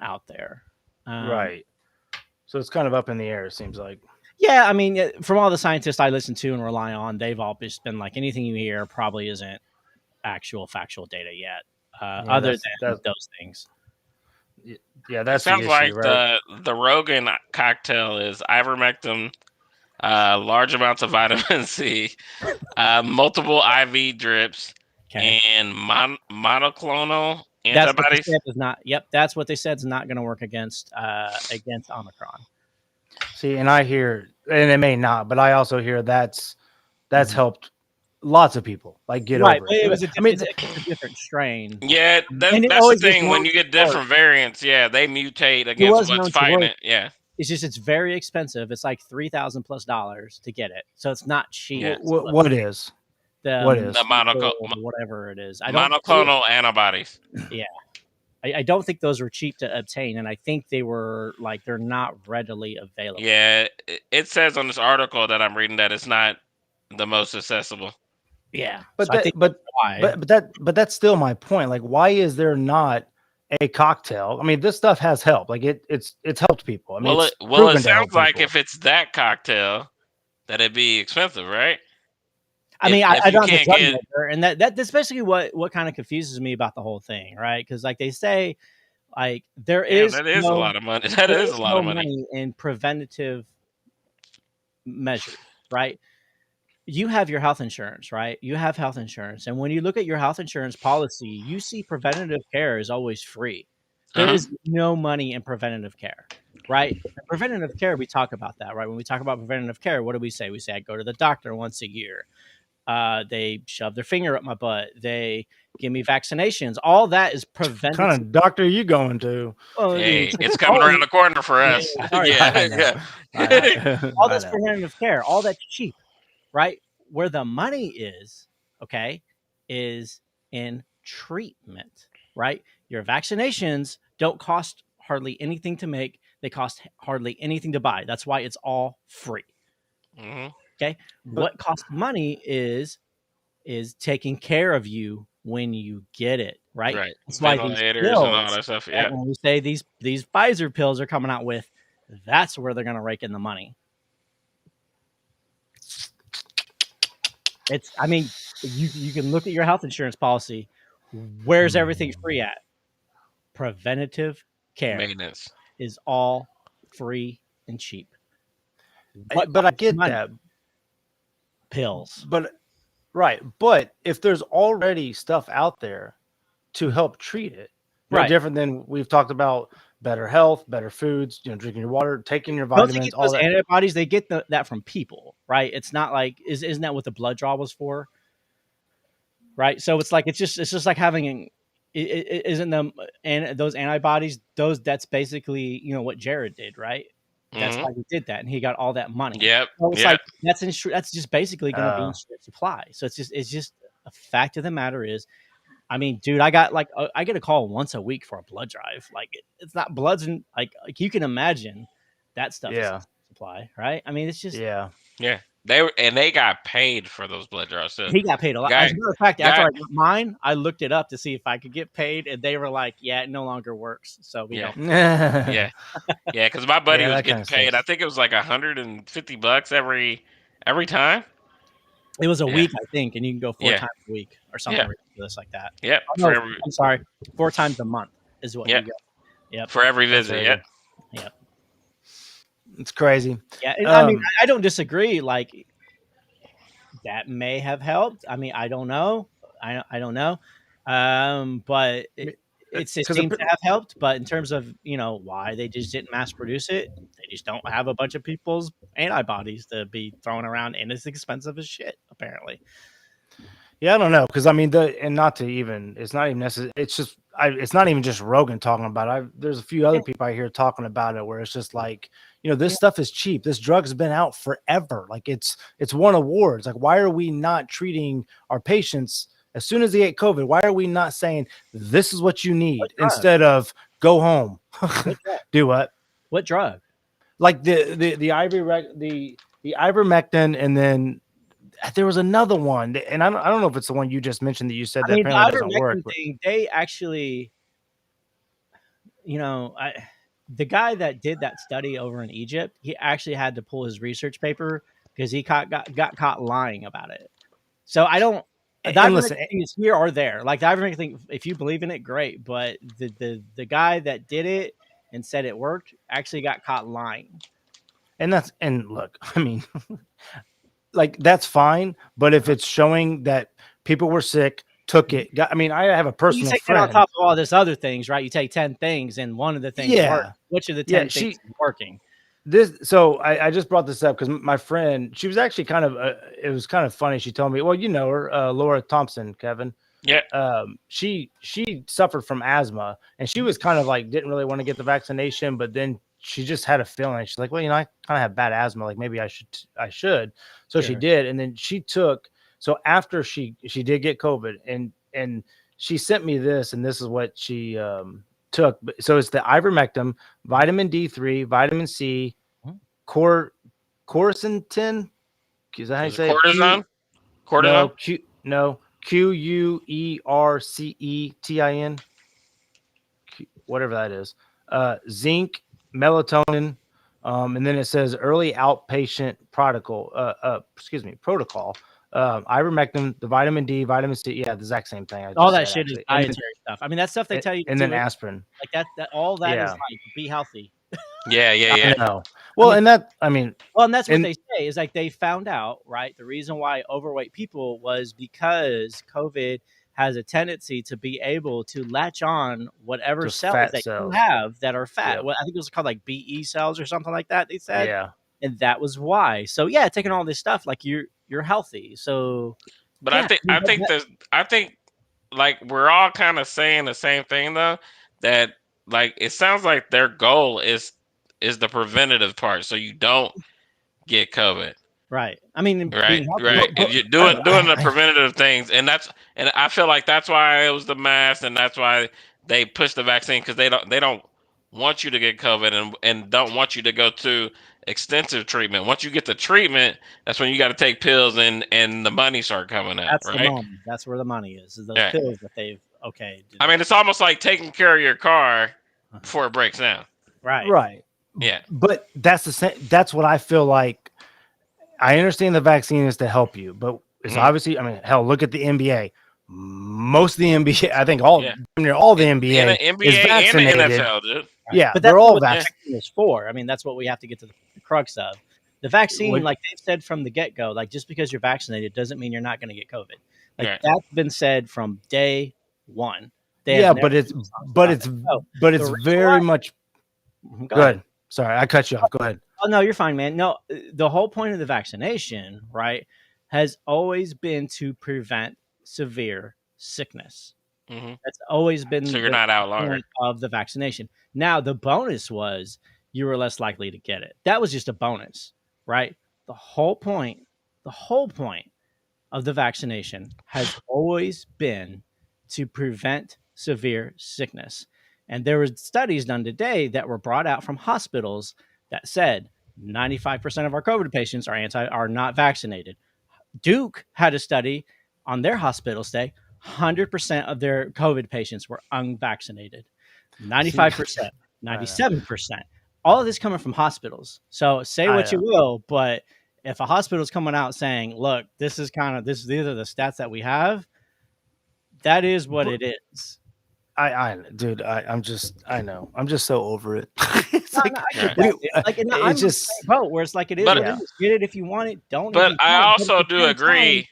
out there. Right. So it's kind of up in the air, it seems like. Yeah, I mean, from all the scientists I listen to and rely on, they've all just been like, anything you hear probably isn't actual factual data yet, other than those things. Yeah, that sounds like right? the Rogan cocktail is ivermectin, large amounts of vitamin C, multiple IV drips, and monoclonal antibodies. That's what they said is not going to work against Omicron. See, and I hear, and it may not, but I also hear that's helped lots of people get over it. It was a different strain. Yeah, that's the thing. When you get different variants, they mutate against what's fighting it. Yeah, it's very expensive. It's like $3,000+ to get it, so it's not cheap. Yeah. What is the whatever it is? monoclonal antibodies? Yeah. I don't think those were cheap to obtain, and I think they were like they're not readily available. Yeah, it says on this article that I'm reading that it's not the most accessible. Yeah, But so I think that's why. but that's still my point. Like, why is there not a cocktail? I mean, this stuff has helped. Like it's helped people. I mean, Well, it's it proven to help sounds like people. if it's that cocktail, that it'd be expensive, right? I mean, if I you don't have a can't drug get- maker, and that's basically what kind of confuses me about the whole thing, right? Because like they say, like there Damn, is that is no, a lot of money. That there is a lot no of money. in preventative measures, right? You have your health insurance, right? You have health insurance, and when you look at your health insurance policy, you see preventative care is always free. There Uh-huh. is no money in preventative care, right? And preventative care, we talk about that, right? When we talk about preventative care, what do we say? We say I go to the doctor once a year. They shove their finger up my butt. They give me vaccinations. All that is What preventative. kind of doctor are you going to? Well, Hey, it's coming around the corner for us. sorry. Yeah, yeah. all I this know. preventative care, all that's cheap, right? Where the money is, okay, is in treatment, right? Your vaccinations don't cost hardly anything to make. They cost hardly anything to buy. That's why it's all free. Mhm. Okay. What costs money is taking care of you when you get it, right? Right. That's why these Ventilators and all pills, that stuff. right, Yeah. when we say these Pfizer pills are coming out with, that's where they're going to rake in the money. It's, I mean, you can look at your health insurance policy. Where's everything free at? Preventative care Maintenance. is all free and cheap. But I get money? that. Pills. But right. But if there's already stuff out there to help treat it, no Right. different than we've talked about better health, better foods, drinking your water, taking your Don't they vitamins, get all those that. antibodies? They get that from people, right? It's not like isn't that what the blood draw was for? Right. So it's like it's just like having isn't them and those antibodies that's basically what Jared did, right? That's Mhm. why he did that, and he got all that money. Yep. So it's Yep. like that's just basically going to be in Uh. short supply. So it's just a fact of the matter is, I mean, dude, I got like I get a call once a week for a blood drive. Like it's not bloods and like you can imagine that stuff is Yeah. in supply, right? I mean, it's just Yeah. Yeah. They got paid for those blood draws too. he got paid a lot. Guy- As a matter of fact, after guy- I got mine, I looked it up to see if I could get paid, and they were like, "Yeah, it no longer works." So we Yeah. don't. Yeah. Yeah, because my buddy Yeah, was that getting kinda paid. sucks. I think it was like $150 every time. It was a Yeah. week, I think, and you can go 4 Yeah. times a week or something Yeah. ridiculous like that. Yep. Oh, For no, every I'm sorry, 4 times a month is what Yeah. you go. Yep. for every That's visit. crazy. Yep. It's crazy. Yeah, and I mean, Um, I don't disagree. Like that may have helped. I mean, I don't know. I don't know. But it 'cause seems to have helped. But in terms of why they just didn't mass produce it, they just don't have a bunch of people's antibodies to be thrown around, and it's expensive as shit. Apparently, Yeah, I don't know because I mean it's not even necessary. It's just it's not even just Rogan talking about it. There's a few other people I hear talking about it where it's just like this stuff is cheap. This drug's been out forever. Like it's won awards. Like why are we not treating our patients as soon as they get COVID? Why are we not saying this is what you need drug? instead of go home? Do what? what drug? Like the ivermectin, and then there was another one, and I don't know if it's the one you just mentioned that you said that I mean, the apparently doesn't work. ivermectin thing, they actually, the guy that did that study over in Egypt, he actually had to pull his research paper because he got caught lying about it. So I don't. The And ivermectin listen, thing is here or there. Like the ivermectin thing, if you believe in it, great. But the guy that did it and said it worked actually got caught lying. and look, I mean, like that's fine, but if it's showing that people were sick, took it. I mean, I have a You personal take that on friend. top of all this other things, right? You take 10 things and one of the things Yeah. worked. Which of the Yeah, 10 things is working? So I just brought this up because my friend, she was actually kind of it was kind of funny. She told me, well, you know her, Laura Thompson, Kevin. Yeah. She suffered from asthma, and she was kind of like didn't really want to get the vaccination, but then she just had a feeling. She's like, well, I kind of have bad asthma. Like maybe I should. So she Sure. did, and then she took. So after she did get COVID, and she sent me this, and this is what she took. So it's the ivermectin, vitamin D3, vitamin C, quercetin. Is that how you Is it say it? cortisone? No, Cortisone? Quercetin, whatever that is. Zinc, melatonin, and then it says early outpatient protocol. Protocol. Ivermectin, the vitamin D, vitamin C. Yeah, the exact same thing. All that shit is dietary stuff. I mean, that's stuff they tell you. And then aspirin. Like that all that is Yeah. like be healthy. Yeah, yeah, yeah. No. Well, and that I mean, Well, and that's what And- they say is like they found out, right? The reason why overweight people was because COVID has a tendency to be able to latch on whatever Those cells fat that cells. you have that are fat. Yep. Well, I think it was called like BE cells or something like that. They said, yeah. and that was why. So yeah, taking all this stuff like you're healthy. So But Yeah, I think like we're all kind of saying the same thing though. That like it sounds like their goal is the preventative part, so you don't get COVID. right. I mean, Right, being healthy- right. but- You're doing the preventative things, and I feel like that's why it was the mask, and that's why they pushed the vaccine because they don't want you to get COVID and don't want you to go to extensive treatment. Once you get the treatment, that's when you got to take pills and the money start coming out. That's the right. money. That's where the money is those Yeah. pills that they've okayed. I mean, it's almost like taking care of your car before it breaks down. right. Right. Yeah. But that's the same. That's what I feel like. I understand the vaccine is to help you, but it's Mhm. obviously. I mean, hell, look at the NBA. Most of the NBA, I think all Yeah. near all the NBA, And the is NBA and the vaccinated. NFL, dude. Yeah, But they're that's all what the vaccinated. vaccine is for. I mean, that's what we have to get to the crux of. The vaccine, Would- like they've said from the get go, like just because you're vaccinated doesn't mean you're not going to get COVID. Like Right. that's been said from day one. They Yeah, have but never it's been talking but about it's it. So, but it's the reason very why- much go ahead. good. Sorry, I cut you off. Go ahead. Oh no, you're fine, man. No, the whole point of the vaccination, right, has always been to prevent severe sickness. Mhm. That's always been So you're the not out longer. point of the vaccination. Now the bonus was you were less likely to get it. That was just a bonus, right? The whole point of the vaccination has always been to prevent severe sickness. And there were studies done today that were brought out from hospitals that said 95% of our COVID patients are not vaccinated. Duke had a study on their hospital stay. 100% of their COVID patients were unvaccinated. 95%, 97%. All of this coming from hospitals. So say I what you know. will, but if a hospital's coming out saying, "Look, these are the stats that we have," that is what it is. Dude, I'm just so over it. It's No, like, no, I get we- that, dude. Like, and it's I'm just- just boat where it's like it is But- what it is. Get it if you want it. Don't. if But you I don't. also at the do same agree. time,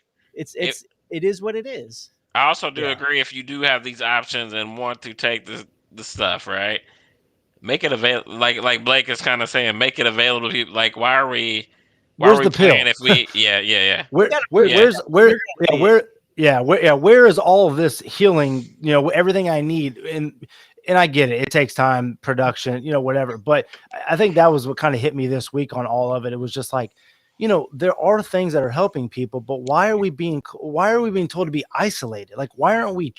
it is what it is. I also do Yeah. agree if you do have these options and want to take the stuff, right? Make it available. Like Blake is kind of saying, make it available to people. Like, why are we Where's the pill? paying if we? Yeah. Where, gotta- where is all of this healing? You know, everything I need, and I get it. It takes time, production, whatever. But I think that was what kind of hit me this week on all of it. It was just like, there are things that are helping people, but why are we being told to be isolated? Like, why aren't we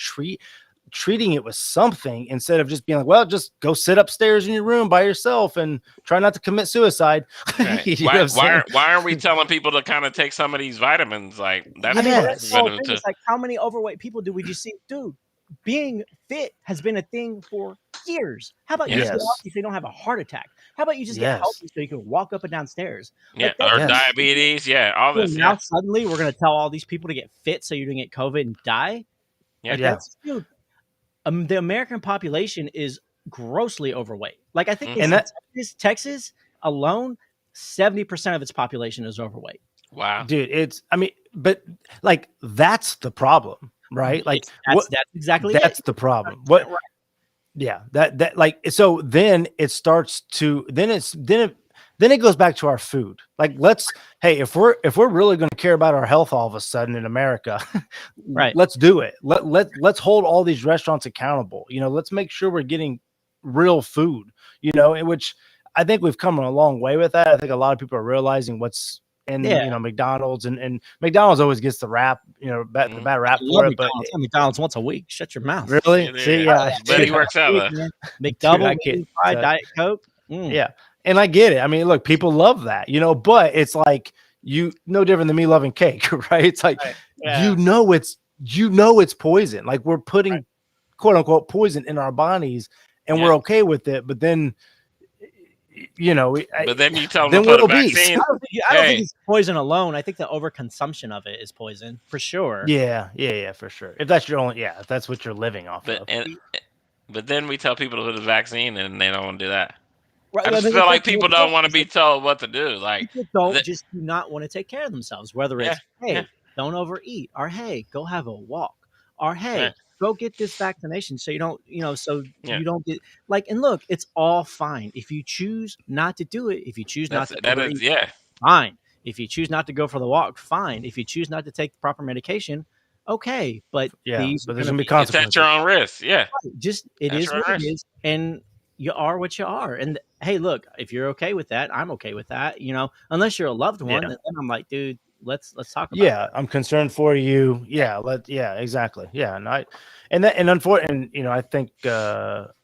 treating it with something instead of just being like, well, just go sit upstairs in your room by yourself and try not to commit suicide. Right. You know what I'm saying? Why aren't we telling people to kind of take some of these vitamins? Like that's I mean, part of That's the the whole vitamin thing. too. It's like how many overweight people do we just see? Dude, being fit has been a thing for years. How about you just get Yes. healthy so you don't have a heart attack? How about you just Yes. get healthy so you can walk up and down stairs? Yeah, Like that- or Yes. diabetes. Yeah, all So this. now Yeah, suddenly we're gonna tell all these people to get fit so you don't get COVID and die. Yeah. Like, Yeah. that's, dude, the American population is grossly overweight. Like I think Mhm. And in Texas alone, 70% of its population is overweight. wow. Dude, but like that's the problem, right? Like That's exactly that's it. the problem. What? Right. Yeah, that like so. Then it starts to then it goes back to our food. Like if we're really going to care about our health all of a sudden in America, Right. Let's do it. Let's hold all these restaurants accountable. Let's make sure we're getting real food. In which I think we've come a long way with that. I think a lot of people are realizing what's and Yeah. you know McDonald's and McDonald's always gets the rap, you know, the bad rap I love for it. But McDonald's. I have McDonald's once a week. Shut your mouth. really, Yeah, see, yeah. yeah, But he works out though. Man. McDouble, I can't- fried so- Diet Coke. Mm. yeah, and I get it. I mean, look, people love that, you know, but it's like no different than me loving cake, right? It's like Yeah. you know it's poison. Like we're putting quote unquote poison in our bodies, and Yeah. we're okay with it. But then, you know, But then you tell them then to put a we're obese. vaccine. I don't Hey. think it's poison alone. I think the overconsumption of it is poison for sure. yeah, for sure. If that's your only, if that's what you're living off But of. but then we tell people to put a vaccine, and they don't want to do that. Right, I just mean, feel it's like people don't want to be told what to do. Like, people don't that- just do not want to take care of themselves. Whether it's hey, yeah. don't overeat, or hey, go have a walk, or hey, Right. go get this vaccination so you don't, Yeah. you don't get like. And look, it's all fine if you choose not to do it. If you choose not that's, to that overeat, is, yeah. fine. If you choose not to go for the walk, fine. If you choose not to take the proper medication, okay. But Yeah, these but are there's gonna gonna be It's at consequences. your own risk. Yeah. just it That's is right, what right. it is, and you are what you are. And hey, look, if you're okay with that, I'm okay with that. Unless you're a loved one, Yeah. then I'm like, dude, let's talk about Yeah, I'm concerned for you. Yeah, exactly. Yeah, and unfortunately, you know, I think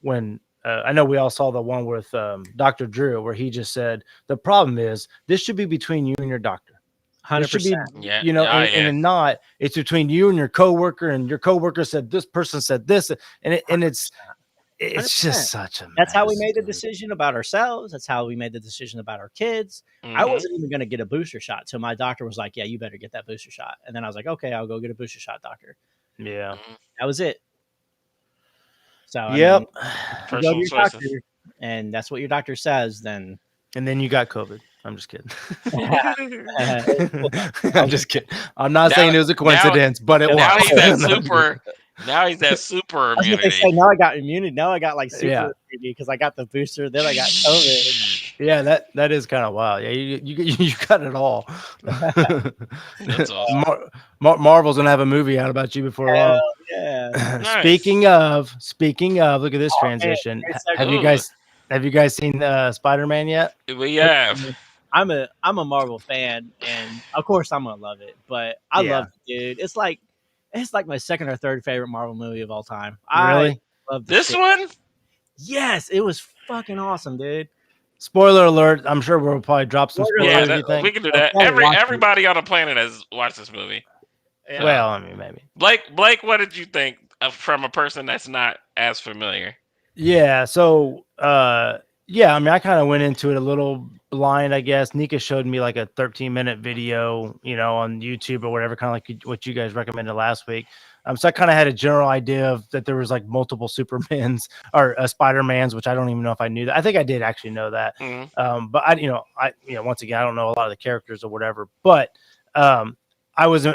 when I know we all saw the one with Dr. Drew where he just said the problem is this should be between you and your doctor. This should be, 100%. Yeah. you know, yeah, and not it's between you and your coworker, and your coworker said this person said this, and it's 100%. just such a. That's how we mess, made the dude. decision about ourselves. That's how we made the decision about our kids. I Mhm. wasn't even going to get a booster shot. So my doctor was like, yeah, you better get that booster shot. And then I was like, okay, I'll go get a booster shot, doctor. Yeah. That was it. So I Yep. mean, you go to Personal your choices. doctor, and that's what your doctor says, then And then you got COVID. I'm just kidding. uh, I'm just kidding. I'm not Now- saying it was a coincidence, but it Now was. he's at super. Now he's at super I was gonna say, immunity. now I got immunity. Now I got like super Yeah. immunity because I got the booster. Then I got COVID. Yeah, that is kind of wild. Yeah, you got it all. That's awesome. Marvel's gonna have a movie out about you before long. Hell yeah. Nice. Speaking of, look at this Oh, man, transition. great segue. Have you guys seen Spider-Man yet? We have. I'm a Marvel fan, and of course I'm gonna love it. But I Yeah. love it, dude. It's like my second or third favorite Marvel movie of all time. Really? I love This shit. one? Yes, it was fucking awesome, dude. Spoiler alert! I'm sure we'll probably drop some Spoiler spoilers. Yeah, you think? we can do that. I'll watch it. Everybody on the planet has watched this movie. Yeah. Well, I mean, maybe. Blake, what did you think from a person that's not as familiar? Yeah. So, yeah, I mean, I kind of went into it a little blind, I guess. Nika showed me like a 13-minute video, you know, on YouTube or whatever, kind of like what you guys recommended last week. So I kind of had a general idea of that there was like multiple Supermans or Spider-Mans, which I don't even know if I knew that. I think I did actually know that. Mhm. But I once again, I don't know a lot of the characters or whatever, but, I was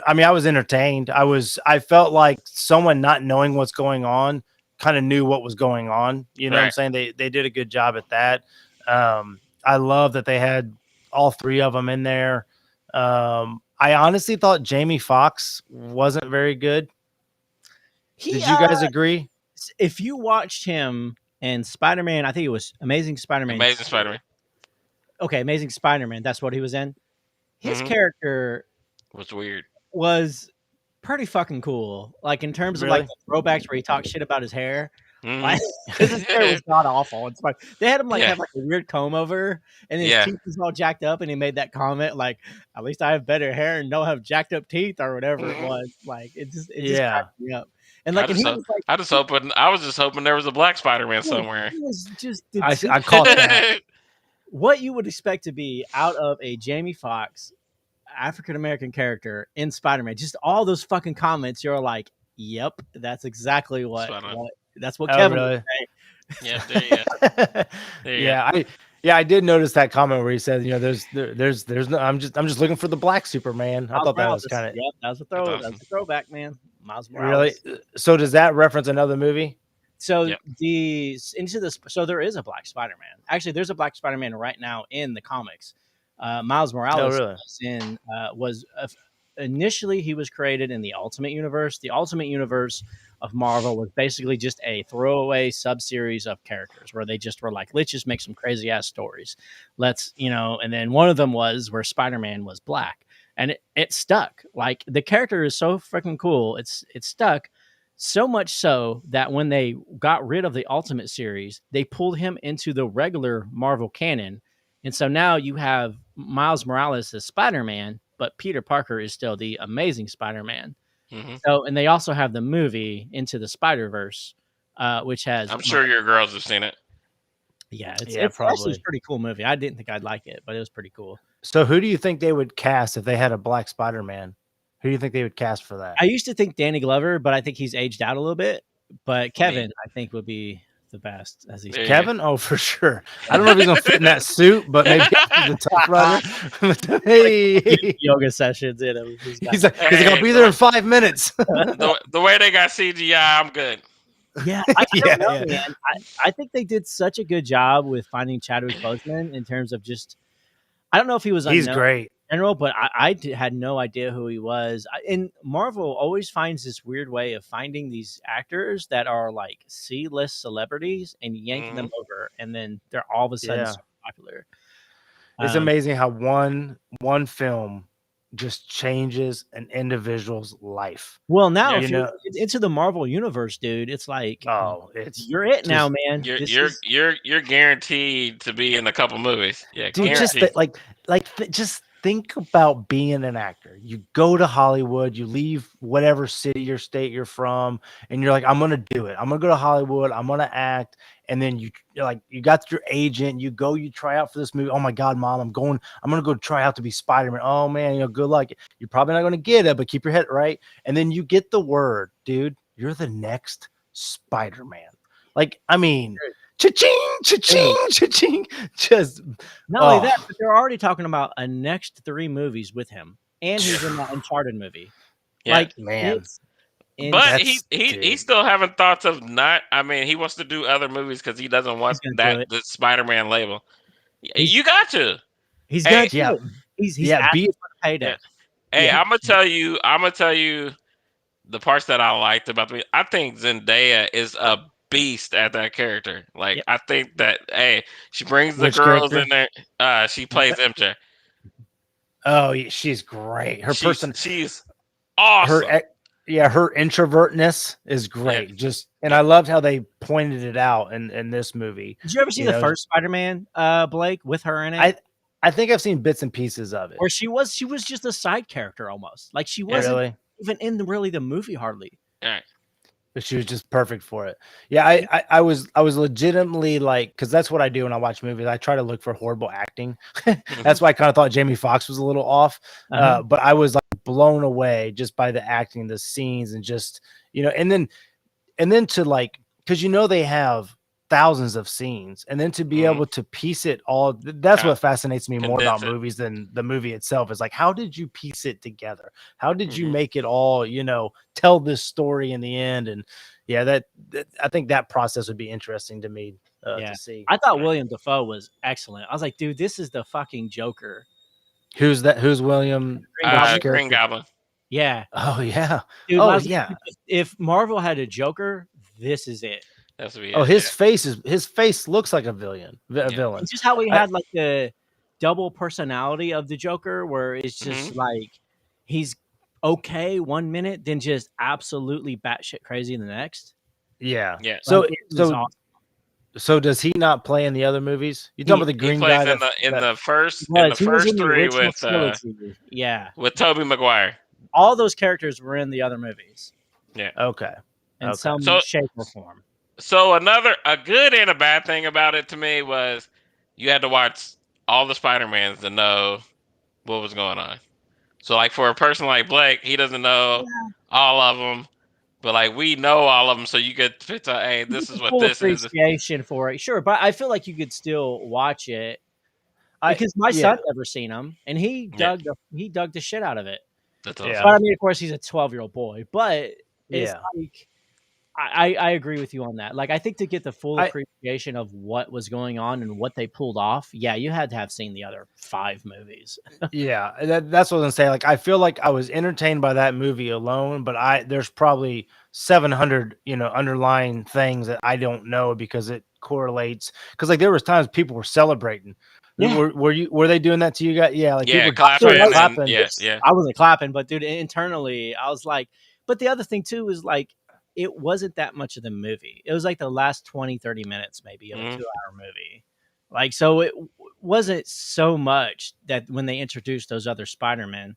entertained. I felt like someone not knowing what's going on kind of knew what was going on. You know what I'm Right. saying? They did a good job at that. I love that they had all three of them in there. I honestly thought Jamie Foxx wasn't very good. Did you guys agree? If you watched him in Spider-Man, I think it was Amazing Spider-Man. Amazing Spider-Man Okay, Amazing Spider-Man. That's what he was in. His Mhm. character was weird. was pretty fucking cool. Like in terms of Really? like the throwbacks where he talks shit about his hair. Mhm. Like, his hair was god awful. It's like they had him like Yeah. have like a weird comb over, and his Yeah. teeth was all jacked up, and he made that comment like, "At least I have better hair and don't have jacked up teeth or whatever it Mhm. was." Like it just Yeah. cracked me up. And like, I and he just was like, I was just hoping there was a black Spider-Man somewhere. he was just I caught that. what you would expect to be out of a Jamie Foxx African American character in Spider-Man. Just all those fucking comments, you're like, "Yep, that's exactly what Spot on. that's what Oh, Kevin really? would say." Yeah, there you go. There you I did notice that comment where he said, you know, there's no, I'm just looking for the black Superman. I Miles thought that Morales was kind of yep, that was a That's awesome. that's a throwback, man. Miles Morales. really. So does that reference another movie? So Yep. so there is a black Spider-Man. Actually, there's a black Spider-Man right now in the comics. Miles Morales really? was initially he was created in the Ultimate Universe. The Ultimate Universe of Marvel was basically just a throwaway sub-series of characters where they just were like, let's just make some crazy ass stories. And then one of them was where Spider-Man was black, and it stuck. Like, the character is so freaking cool. It's stuck so much so that when they got rid of the Ultimate series, they pulled him into the regular Marvel canon. And so now you have Miles Morales as Spider-Man, but Peter Parker is still the Amazing Spider-Man. Mhm. So, and they also have the movie Into the Spider-Verse, which has. I'm sure your girls have seen it. Yeah, Yeah, it's actually probably. a pretty cool movie. I didn't think I'd like it, but it was pretty cool. So who do you think they would cast if they had a black Spider-Man? Who do you think they would cast for that? I used to think Danny Glover, but I think he's aged out a little bit. But Kevin, I think, would be the best as he's. Yeah. Kevin? Oh, for sure. I don't know if he's gonna fit in that suit, but maybe the Tough Rider. Hey, Yoga sessions in him. he's like, I'll be there in 5 minutes. The way they got CGI, I'm good. Yeah, I Yeah, don't know, yeah. man. I think they did such a good job with finding Chadwick Boseman in terms of just. I don't know if he was He's unknown great. in general, but had no idea who he was. And Marvel always finds this weird way of finding these actors that are like C-list celebrities and yanking them over, and then they're all of a sudden Yeah. so popular. It's amazing how one film just changes an individual's life. Well, now Yeah, if you you're know- into the Marvel universe, dude, it's like Oh, it's you're it now, man. You're This you're is- you're guaranteed to be in a couple movies. Yeah, dude. Just guaranteed. just think about being an actor. You go to Hollywood, you leave whatever city or state you're from, and you're like, I'm gonna do it. I'm gonna go to Hollywood. I'm gonna act. And then you got your agent. You go, you try out for this movie. Oh my God, Mom, I'm gonna go try out to be Spider-Man. Oh man, good luck. You're probably not gonna get it, but keep your head right. And then you get the word, dude. You're the next Spider-Man. Like, I mean, cha-ching, cha-ching, cha-ching. Just not only oh. that, but they're already talking about a next 3 movies with him, and he's in that Uncharted movie. Yeah. Like, Man. it's But That's- dude. he's still having thoughts of not. I mean, he wants to do other movies because he doesn't want He's gonna do that it. the Spider-Man label. He's- You got to. he's Hey, gonna do yeah. it. He's Yeah, asking be- for the payday. Hey, Yeah. I'm gonna tell you the parts that I liked about the. I think Zendaya is a beast at that character. Like, Yep. I think that she brings the Which girls character? in there. She plays MJ. Oh, yeah, she's great. Her she's awesome. her introvertness is great. And I loved how they pointed it out in this movie. Did you ever see You the know, first Spider-Man, Blake, with her in it? I think I've seen bits and pieces of it. Or she was just a side character almost. Like, she wasn't Really? even in the movie hardly. All right. But she was just perfect for it. Yeah, I was legitimately like, because that's what I do when I watch movies. I try to look for horrible acting. That's why I kind of thought Jamie Foxx was a little off. Uh-huh. But I was like blown away just by the acting, the scenes, and just and then to like, because they have thousands of scenes, and then to be able to piece it all. That's what fascinates me more about Condense it. movies than the movie itself. Is like, how did you piece it together? How did you make it all? Tell this story in the end. And yeah, that I think that process would be interesting to me to see. I thought William Dafoe was excellent. I was like, dude, this is the fucking Joker. Who's that? Who's William? Which Green character? Goblin. Yeah. Oh yeah. Dude, Oh I was like, yeah. if Marvel had a Joker, this is it. That's what he Oh, is, his face looks like a villain. Villain. It's just how we had like the double personality of the Joker, where it's just like he's okay 1 minute, then just absolutely batshit crazy in the next. Yeah. Yeah. So Like, it was so awesome. so does he not play in the other movies? You talking about the He green plays guy? in the first He in the was first in the three original with trilogy. with Tobey Maguire. All those characters were in the other movies Okay. in Okay. some So- shape or form. So a good and a bad thing about it to me was you had to watch all the Spider-Mans to know what was going on. So like for a person like Blake, he doesn't know all of them, but like we know all of them, so you could fit to, hey, this is what Full this is. appreciation for it, sure, but I feel like you could still watch it because my son never seen them, and he dug the shit out of it. That's Yeah. But I mean, of course, he's a 12-year-old boy, but it's Yeah. like I agree with you on that. Like, I think to get the full I- appreciation of what was going on and what they pulled off, yeah, you had to have seen the other 5 movies. Yeah, that's what I was gonna say. Like, I feel like I was entertained by that movie alone, but there's probably 700, underlying things that I don't know because it correlates. Because like there was times people were celebrating. Yeah. Were they doing that to you guys? Yeah, like Yeah, people were clapping. clapping. And, yeah. I wasn't clapping, but dude, internally, I was like, but the other thing too is like, it wasn't that much of the movie. It was like the last 20, 30 minutes maybe of a 2-hour movie. Like, so it wasn't so much that when they introduced those other Spider-Men,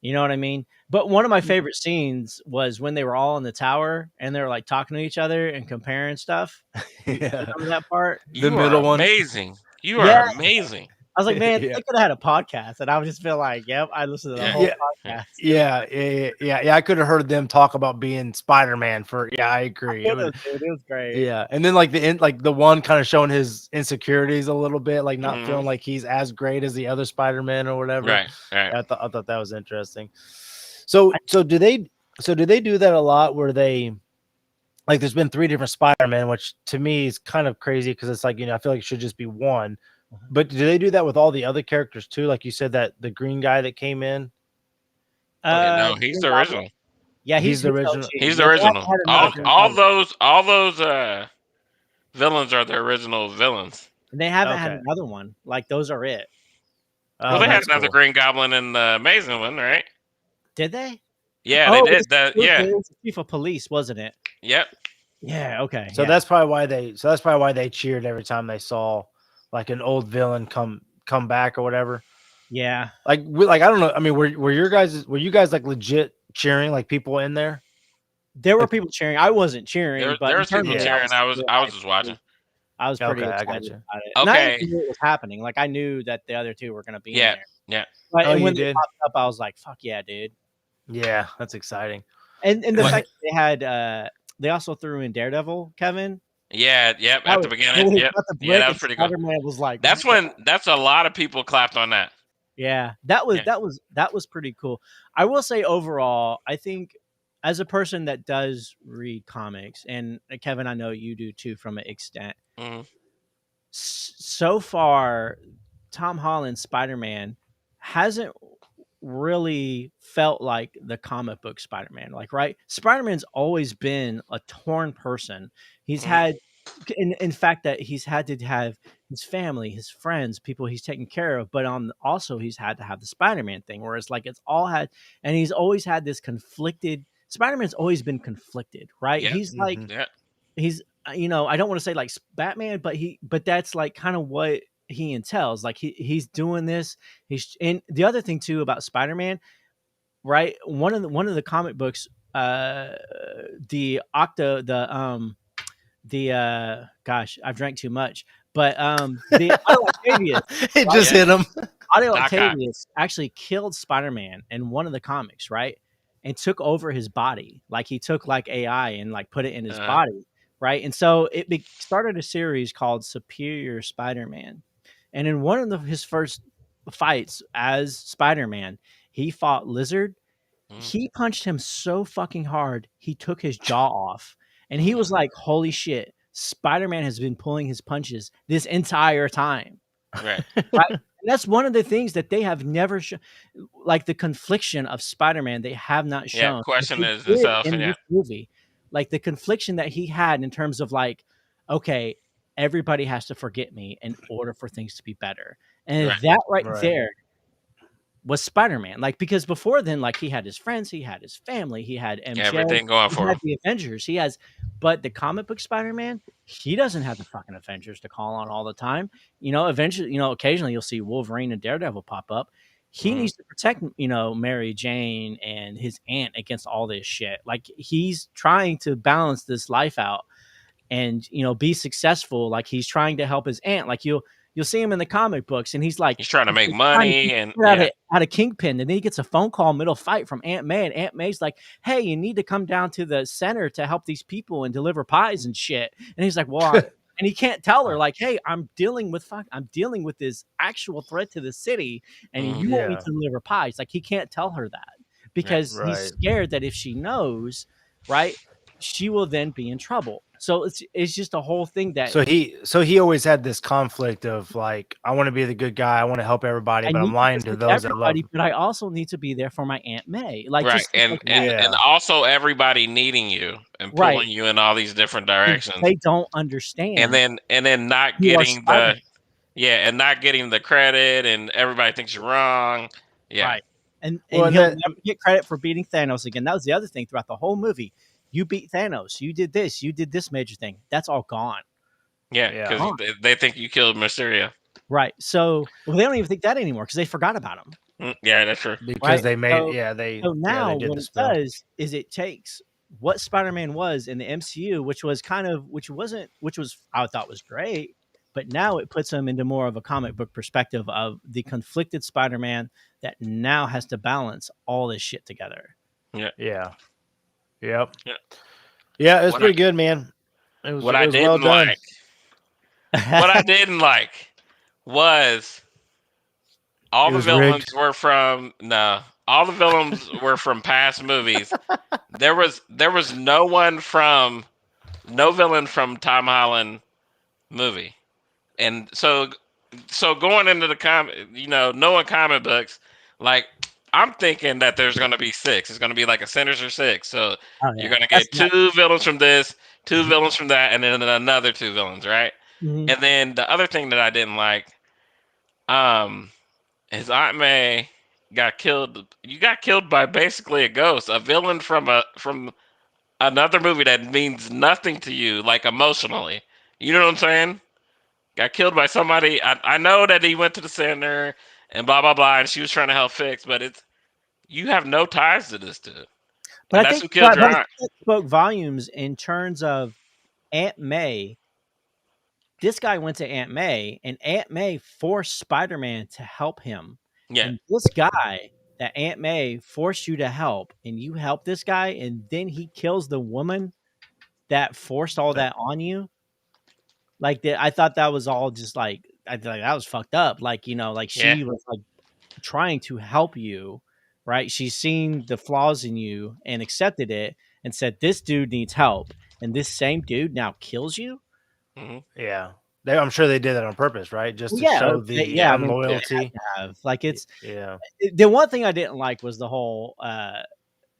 you know what I mean? But one of my favorite scenes was when they were all in the tower and they were like talking to each other and comparing stuff. Yeah. Remember that part? You middle are one. amazing. You are Yeah. amazing. I was like, man, Yeah. they could have had a podcast, and I would just feel like, yep, I listened to the Yeah. whole Yeah. podcast. Yeah. I could have heard them talk about being Spider-Man for. Yeah, I agree. It was great. Yeah, and then like the one kind of showing his insecurities a little bit, like not Mhm. feeling like he's as great as the other Spider-Man or whatever. Right. I thought that was interesting. So do they do that a lot where they like there's been 3 different Spider-Man, which to me is kind of crazy because it's like, I feel like it should just be one. But do they do that with all the other characters too? Like you said, that the green guy that came in. No, he's the original. Yeah, He's the original. OG. He's the They original. had another All villain. those villains are the original villains. And they haven't had Okay. another one. Like, those are it. Well, they had That's another cool. Green Goblin in the Amazing one, right? Did they? Yeah, Oh, they did. That. Yeah. It was the chief of police, wasn't it? Yep. Yeah. Okay. So yeah. that's probably why they cheered every time they saw like an old villain come back or whatever. yeah. Like I don't know. I mean, were you guys like legit cheering, like people in there? There were people cheering. I wasn't cheering, but There in was people terms of- cheering. I was just watching. I was pretty Okay, I excited gotcha. about it. And I Okay. knew it was happening. Like, I knew that the other 2 were going to be Yeah, in there. yeah. But Oh, and you when they did? popped up, I was like, "Fuck yeah, dude!" Yeah, that's exciting. And the What? fact that they had, they also threw in Daredevil, Kevin. Yeah, yep. That At the was- beginning. when he Yep. got the Yeah, brick that was and pretty cool. Spider-Man was like, That's a lot of people clapped on that. Yeah, that was Yeah. that was pretty cool. I will say overall, I think as a person that does read comics, and Kevin, I know you do too, from an extent. Mhm. So far, Tom Holland's Spider-Man hasn't really felt like the comic book Spider-Man. Like, right? Spider-Man's always been a torn person. He's had, in fact, that he's had to have his family, his friends, people he's taken care of, but also he's had to have the Spider-Man thing, where it's like it's all had, and he's always had this conflicted. Spider-Man's always been conflicted, right? Yeah. He's like, Yeah. he's I don't want to say like Batman, but that's like kind of what he entails. Like he's doing this. And the other thing too about Spider-Man, right? One of the comic books, gosh, I've drank too much, but the Otto Octavius, It just hit him. Otto Doc Ock. Octavius actually killed Spider-Man in one of the comics, right? And took over his body. Like he took like AI and like put it in his body, right? And so it started a series called Superior Spider-Man. And in one of his first fights as Spider-Man, he fought Lizard. He punched him so fucking hard, he took his jaw off. And he was like, holy shit, Spider-Man has been pulling his punches this entire time. Right. Right? And that's one of the things that they have never shown, like the confliction of Spider-Man. They have not shown. Yeah. Question They is did itself. in Yeah. this movie, like the confliction that he had in terms of like, okay, everybody has to forget me in order for things to be better, and Right. that right Right. there was Spider-Man. Like because before then, like he had his friends, he had his family, he had MJ, Everything going he for had him. the Avengers. He has, but the comic book Spider-Man, he doesn't have the fucking Avengers to call on all the time. Eventually, occasionally you'll see Wolverine and Daredevil pop up. He needs to protect, Mary Jane and his aunt against all this shit. Like he's trying to balance this life out and, be successful. Like he's trying to help his aunt. Like you'll see him in the comic books and he's like, He's trying to make he's trying to money get and out of Kingpin, and then he gets a phone call middle fight from Aunt May, and Aunt May's like, "Hey, you need to come down to the center to help these people and deliver pies and shit." And he's like, "Well," and he can't tell her like, "Hey, I'm dealing with this actual threat to the city, and you want me Yeah. to deliver pies." Like he can't tell her that because Right. he's scared that if she knows, right, she will then be in trouble. So it's just a whole thing that So he always had this conflict of like, I want to be the good guy, I want to help everybody, I but need I'm lying this to with those that love everybody, me. but I also need to be there for my Aunt May. Like Right, just stuff like that. and Yeah. also everybody needing you and Right. pulling you in all these different And directions, they don't understand. and then not You are getting Spider-Man. and not getting the credit, and everybody thinks you're wrong. Yeah, Right. And Well, and he'll that- never get credit for beating Thanos again. That was the other thing throughout the whole movie. You beat Thanos. You did this. You did this major thing. That's all gone. yeah, Yeah. because they think you killed Mysterio. Right. So they don't even think that anymore because they forgot about him. Yeah, that's true. Because Right. they made So- they So now they did what the it spell. does is it takes what Spider-Man was in the MCU, which was I thought was great, but now it puts him into more of a comic book perspective of the conflicted Spider-Man that now has to balance all this shit together. Yeah. Yep. Yeah. Yeah, it was What pretty good, man. It was, What it I was well didn't done. like, what I didn't like was all It the was villains rigged. were from all the villains were from past movies. There was no villain from Tom Holland movie, and so going into the knowing comic books, like I'm thinking that there's going to be 6. It's going to be like a Sinister Six. So Oh, yeah. you're going to That's get 2 villains from this, 2 villains from that, and then another 2 villains, right? Mhm. And then the other thing that I didn't like, his Aunt May got killed. You got killed by basically a ghost, a villain from another movie that means nothing to you, like emotionally. You know what I'm saying? Got killed by somebody. I know that he went to the center and blah blah blah, and she was trying to help fix, but you have no ties to this dude. But And I that's think who killed your but aunt. that spoke volumes in terms of Aunt May. This guy went to Aunt May, and Aunt May forced Spider-Man to help him. Yeah, And this guy that Aunt May forced you to help, and you help this guy, and then he kills the woman that forced all that on you. Like I thought that was all just like that was fucked up. Like like she Yeah. was like trying to help you, right? She's seen the flaws in you and accepted it, and said this dude needs help, and this same dude now kills you. Yeah. I'm sure they did that on purpose, right? Just to Yeah, show the yeah, I mean, loyalty. Like it's Yeah. the one thing I didn't like was the whole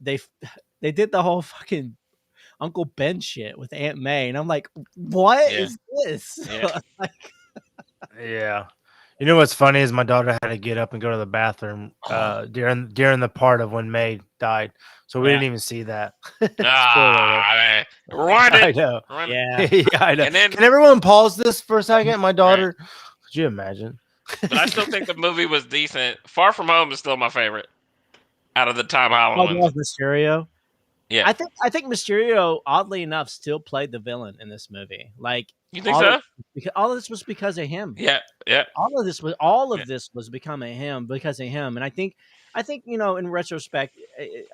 they did the whole fucking Uncle Ben shit with Aunt May, and I'm like, what Yeah. is this? Yeah. Like, Yeah. You know what's funny is my daughter had to get up and go to the bathroom during the part of when May died. So we Yeah. didn't even see that. man. Rewind I it. know. Rewind it. yeah, Yeah, I know. And then- Can everyone pause this for a second? My daughter, could you imagine? But I still think the movie was decent. Far From Home is still my favorite out of the Tom Holland ones. Mysterio. Yeah. I think Mysterio, oddly enough, still played the villain in this movie. Like, You think all so? because all of this was because of him. Yeah. All of this was becoming him because of him, and I think in retrospect,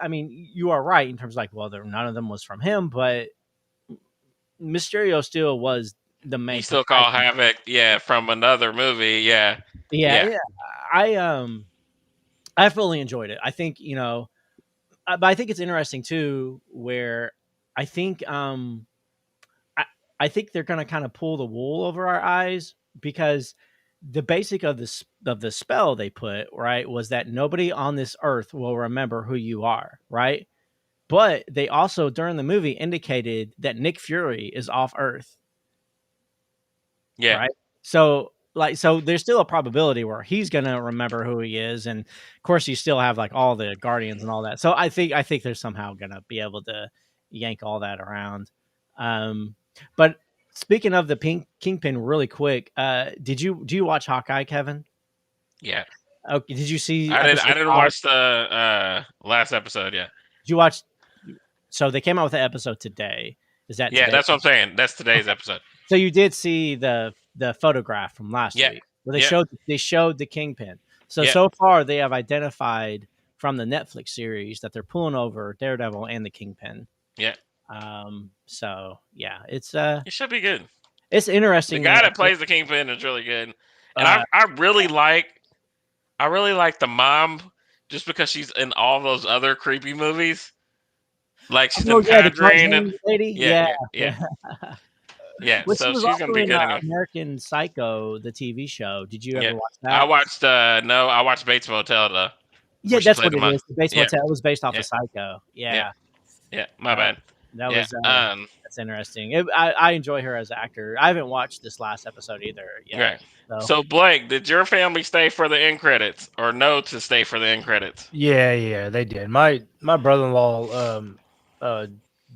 I mean, you are right in terms of like, well, none of them was from him, but Mysterio still was the main. You still call Havoc, from another movie, yeah. Yeah. I fully enjoyed it. I think but I think it's interesting too, where I think I think they're going to kind of pull the wool over our eyes, because the basic of the spell they put, right, was that nobody on this earth will remember who you are, right? But they also during the movie indicated that Nick Fury is off Earth. Yeah. Right. So there's still a probability where he's gonna remember who he is, and of course you still have like all the Guardians and all that. So I think they're somehow gonna be able to yank all that around. But speaking of the Kingpin, really quick, do you watch Hawkeye, Kevin? Yeah. Okay, did you see? I episode didn't 5? watch the last episode yet. Did you watch? So they came out with an episode today. Is that Yeah, today? that's what I'm saying. That's today's episode. So you did see the photograph from last Yeah. week where Yeah. they showed the Kingpin. So Yeah. so far they have identified from the Netflix series that they're pulling over Daredevil and the Kingpin. Yeah. So yeah, it's It should be good. it's The interesting. guy that plays the Kingpin is really good. And Uh, I really like the mom just because she's in all those other creepy movies. Like she's Oh, in yeah, the Conjuring Tarzan and lady. yeah, Yeah. yeah, yeah. Yeah, Well, she so was she's gonna also be in good in it. American Psycho, the TV show. Did you Yeah, ever watch I that? watched. No, I watched Bates Motel though. Yeah, Where she that's played what the it mom. is. The Bates Yeah, Motel was based off yeah, of Psycho. yeah, Yeah, yeah. My uh, bad. that Yeah. was that's interesting. I enjoy her as an actor. I haven't watched this last episode either yet. Right. So, So Blake, did your family stay for the end credits or no to stay for the end credits? Yeah, they did. My brother-in-law,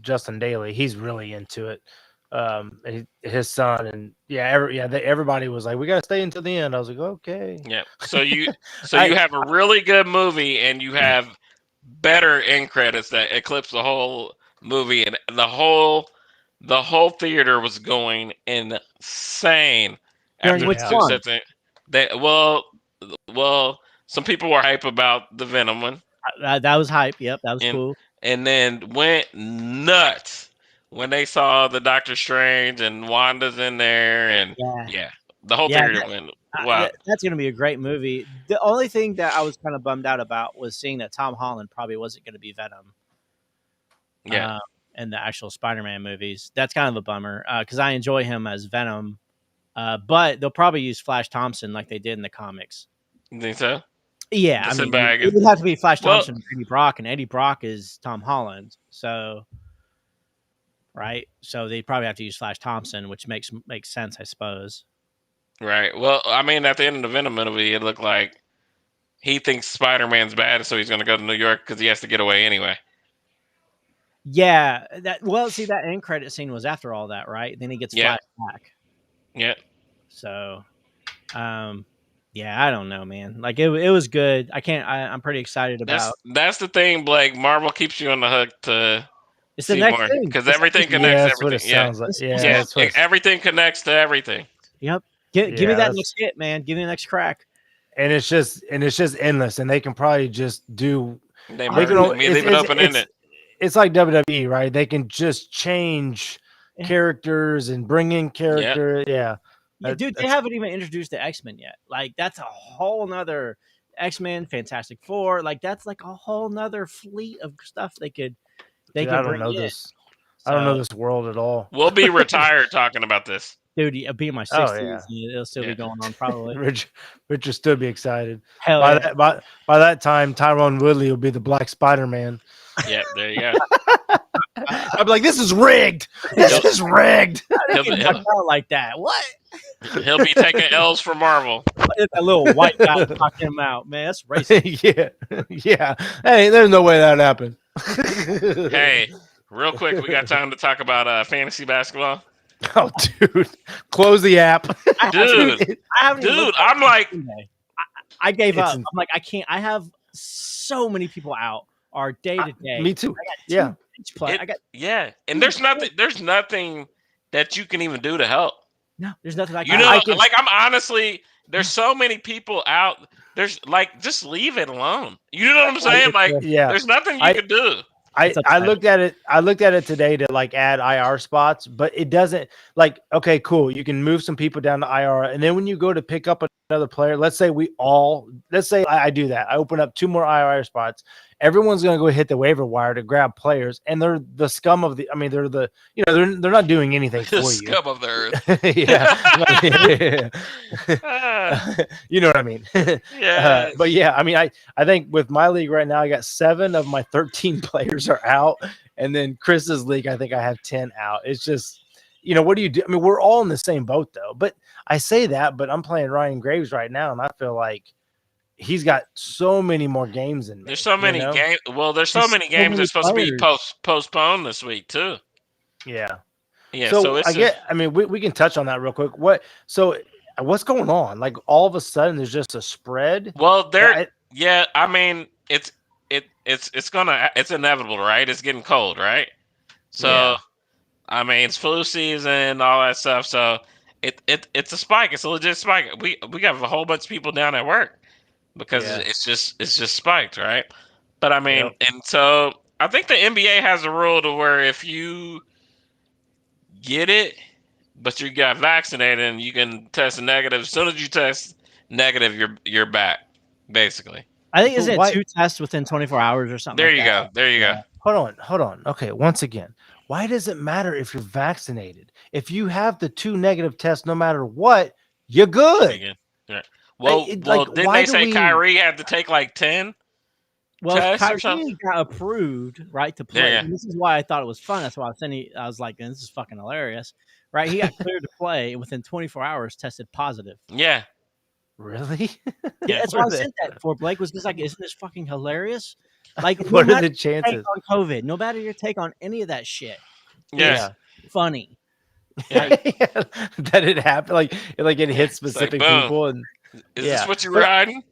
Justin Daly, he's really into it. His son and everybody was like, we gotta stay until the end. I was like, okay. Yeah. So you I- you have a really good movie and you have better end credits that eclipse the whole movie and the whole theater was going insane during after which the two one? sets. Well, some people were hype about the Venom one, That was hype. Yep, that was And- cool. and then went nuts when they saw the Doctor Strange and Wanda's in there, and Yeah. the whole Yeah, theater went wow. That's going to be a great movie. The only thing that I was kind of bummed out about was seeing that Tom Holland probably wasn't going to be Venom. Yeah, In the actual Spider-Man movies. That's kind of a bummer because I enjoy him as Venom. But they'll probably use Flash Thompson like they did in the comics. you think so? Yeah, I Just sit mean, back it and- would have to be Flash Well- Thompson and Eddie Brock, and Eddie Brock is Tom Holland. So, right? So they probably have to use Flash Thompson, which makes sense, I suppose. Right. Well, I mean, at the end of the Venom movie, it looked like he thinks Spider-Man's bad, so he's going to go to New York because he has to get away anyway. Yeah, that end credit scene was after all that, right? Then he gets Yeah. flashed back. Yeah. So, yeah, I don't know, man. Like it was good. I'm pretty excited about. That's the thing, Blake. Marvel keeps you on the hook to It's the see next more thing because It's everything like- connects Yeah, to that's what it everything. Yeah. sounds like. Yeah, Yeah, that's what it's- everything connects to everything. Give Yeah, me that that's- next hit, man. Give me the next crack. and it's just endless, and they can probably just do. They They might can, leave it open ended. It's like WWE, right? They can just change Yeah. characters and bring in character. Yeah. Yeah, dude, they haven't even introduced the X-Men yet. Like that's a whole nother X-Men, Fantastic Four. Like that's like a whole nother fleet of stuff they could Dude, I don't bring know in. this. I don't know So, this world at all. We'll be retired talking about this. dude. It'll be in my Oh, 60s. yeah. It'll still Yeah. be going on probably. Rich will still be excited. Hell By yeah. that by that time, Tyrone Woodley will be the Black Spider-Man. Yeah, there you go. I'll be like, this is rigged. This is rigged. He'll, Get he'll, knocked out like that. What? he'll be taking L's for Marvel. That little white guy knocked him out, man. That's racist. yeah. Hey, there's no way that happened. Hey, real quick, we got time to talk about fantasy basketball. Oh, dude, close the app. Dude, I haven't even dude, looked at I'm like, Sunday. I gave It's up. in- I'm like, I can't. I have so many people out. Or day to day. Me too. I got Yeah. bench play. It- I got yeah, and there's nothing that you can even do to help. no. There's nothing I You can. know, I can- like I'm honestly, there's so many people out. There's like, just leave it alone. You know what I'm saying? Like, Yeah. there's nothing you I- can do. I upsetting. looked at it. I looked at it today to like add IR spots, but it doesn't like, okay, cool. You can move some people down to IR. And then when you go to pick up another player, let's say I do that. I open up 2 more IR spots. Everyone's going to go hit the waiver wire to grab players. And they're the scum of the, I mean, they're the, they're not doing anything for The you. scum of the earth. yeah. Ah, You know what I mean? yeah. But yeah, I mean, I think with my league right now, I got 7 of my 13 players are out, and then Chris's league, I think I have 10 out. It's just, what do you do? I mean, we're all in the same boat though. But I say that, but I'm playing Ryan Graves right now, and I feel like he's got so many more games than me. There's so many games. Well, there's so There's many so games many that's supposed to be players. postponed this week too. Yeah. Yeah. So, So it's I mean, we can touch on that real quick. What's going on? Like all of a sudden, there's just a spread. well, there. I- Yeah, I mean, it's inevitable, right? It's getting cold, right? So, Yeah. I mean, it's flu season, all that stuff. So, it's a spike. It's a legit spike. We got a whole bunch of people down at work because Yeah. it's just spiked, right? But I mean, Yep. and so I think the NBA has a rule to where if you get it, but you got vaccinated and you can test negative, as soon as you test negative, you're back, basically. I think isn't Why- it 2 tests within 24 hours or something? There like you that? go. There you go. Yeah. Hold on. Okay, once again, why does it matter if you're vaccinated? If you have the 2 negative tests, no matter what, you're good. Again. Right. Well, Like, didn't why they do say we? Kyrie had to take like 10 Well, tests or Kyrie something? got approved, right, to play. Yeah. And this is why I thought it was fun. That's why I was like, this is fucking hilarious, right? He got cleared to play, and within 24 hours, tested positive. Yeah. Really? Yeah, that's What why I are sent that for Blake. Was just like, isn't this fucking hilarious? Like, no What are matter the your take chances? on COVID, no matter your take on any of that shit, Yeah. funny. Yeah. That it happened. Like it hits specific boom. people, and Is Yeah. this what you were hiding?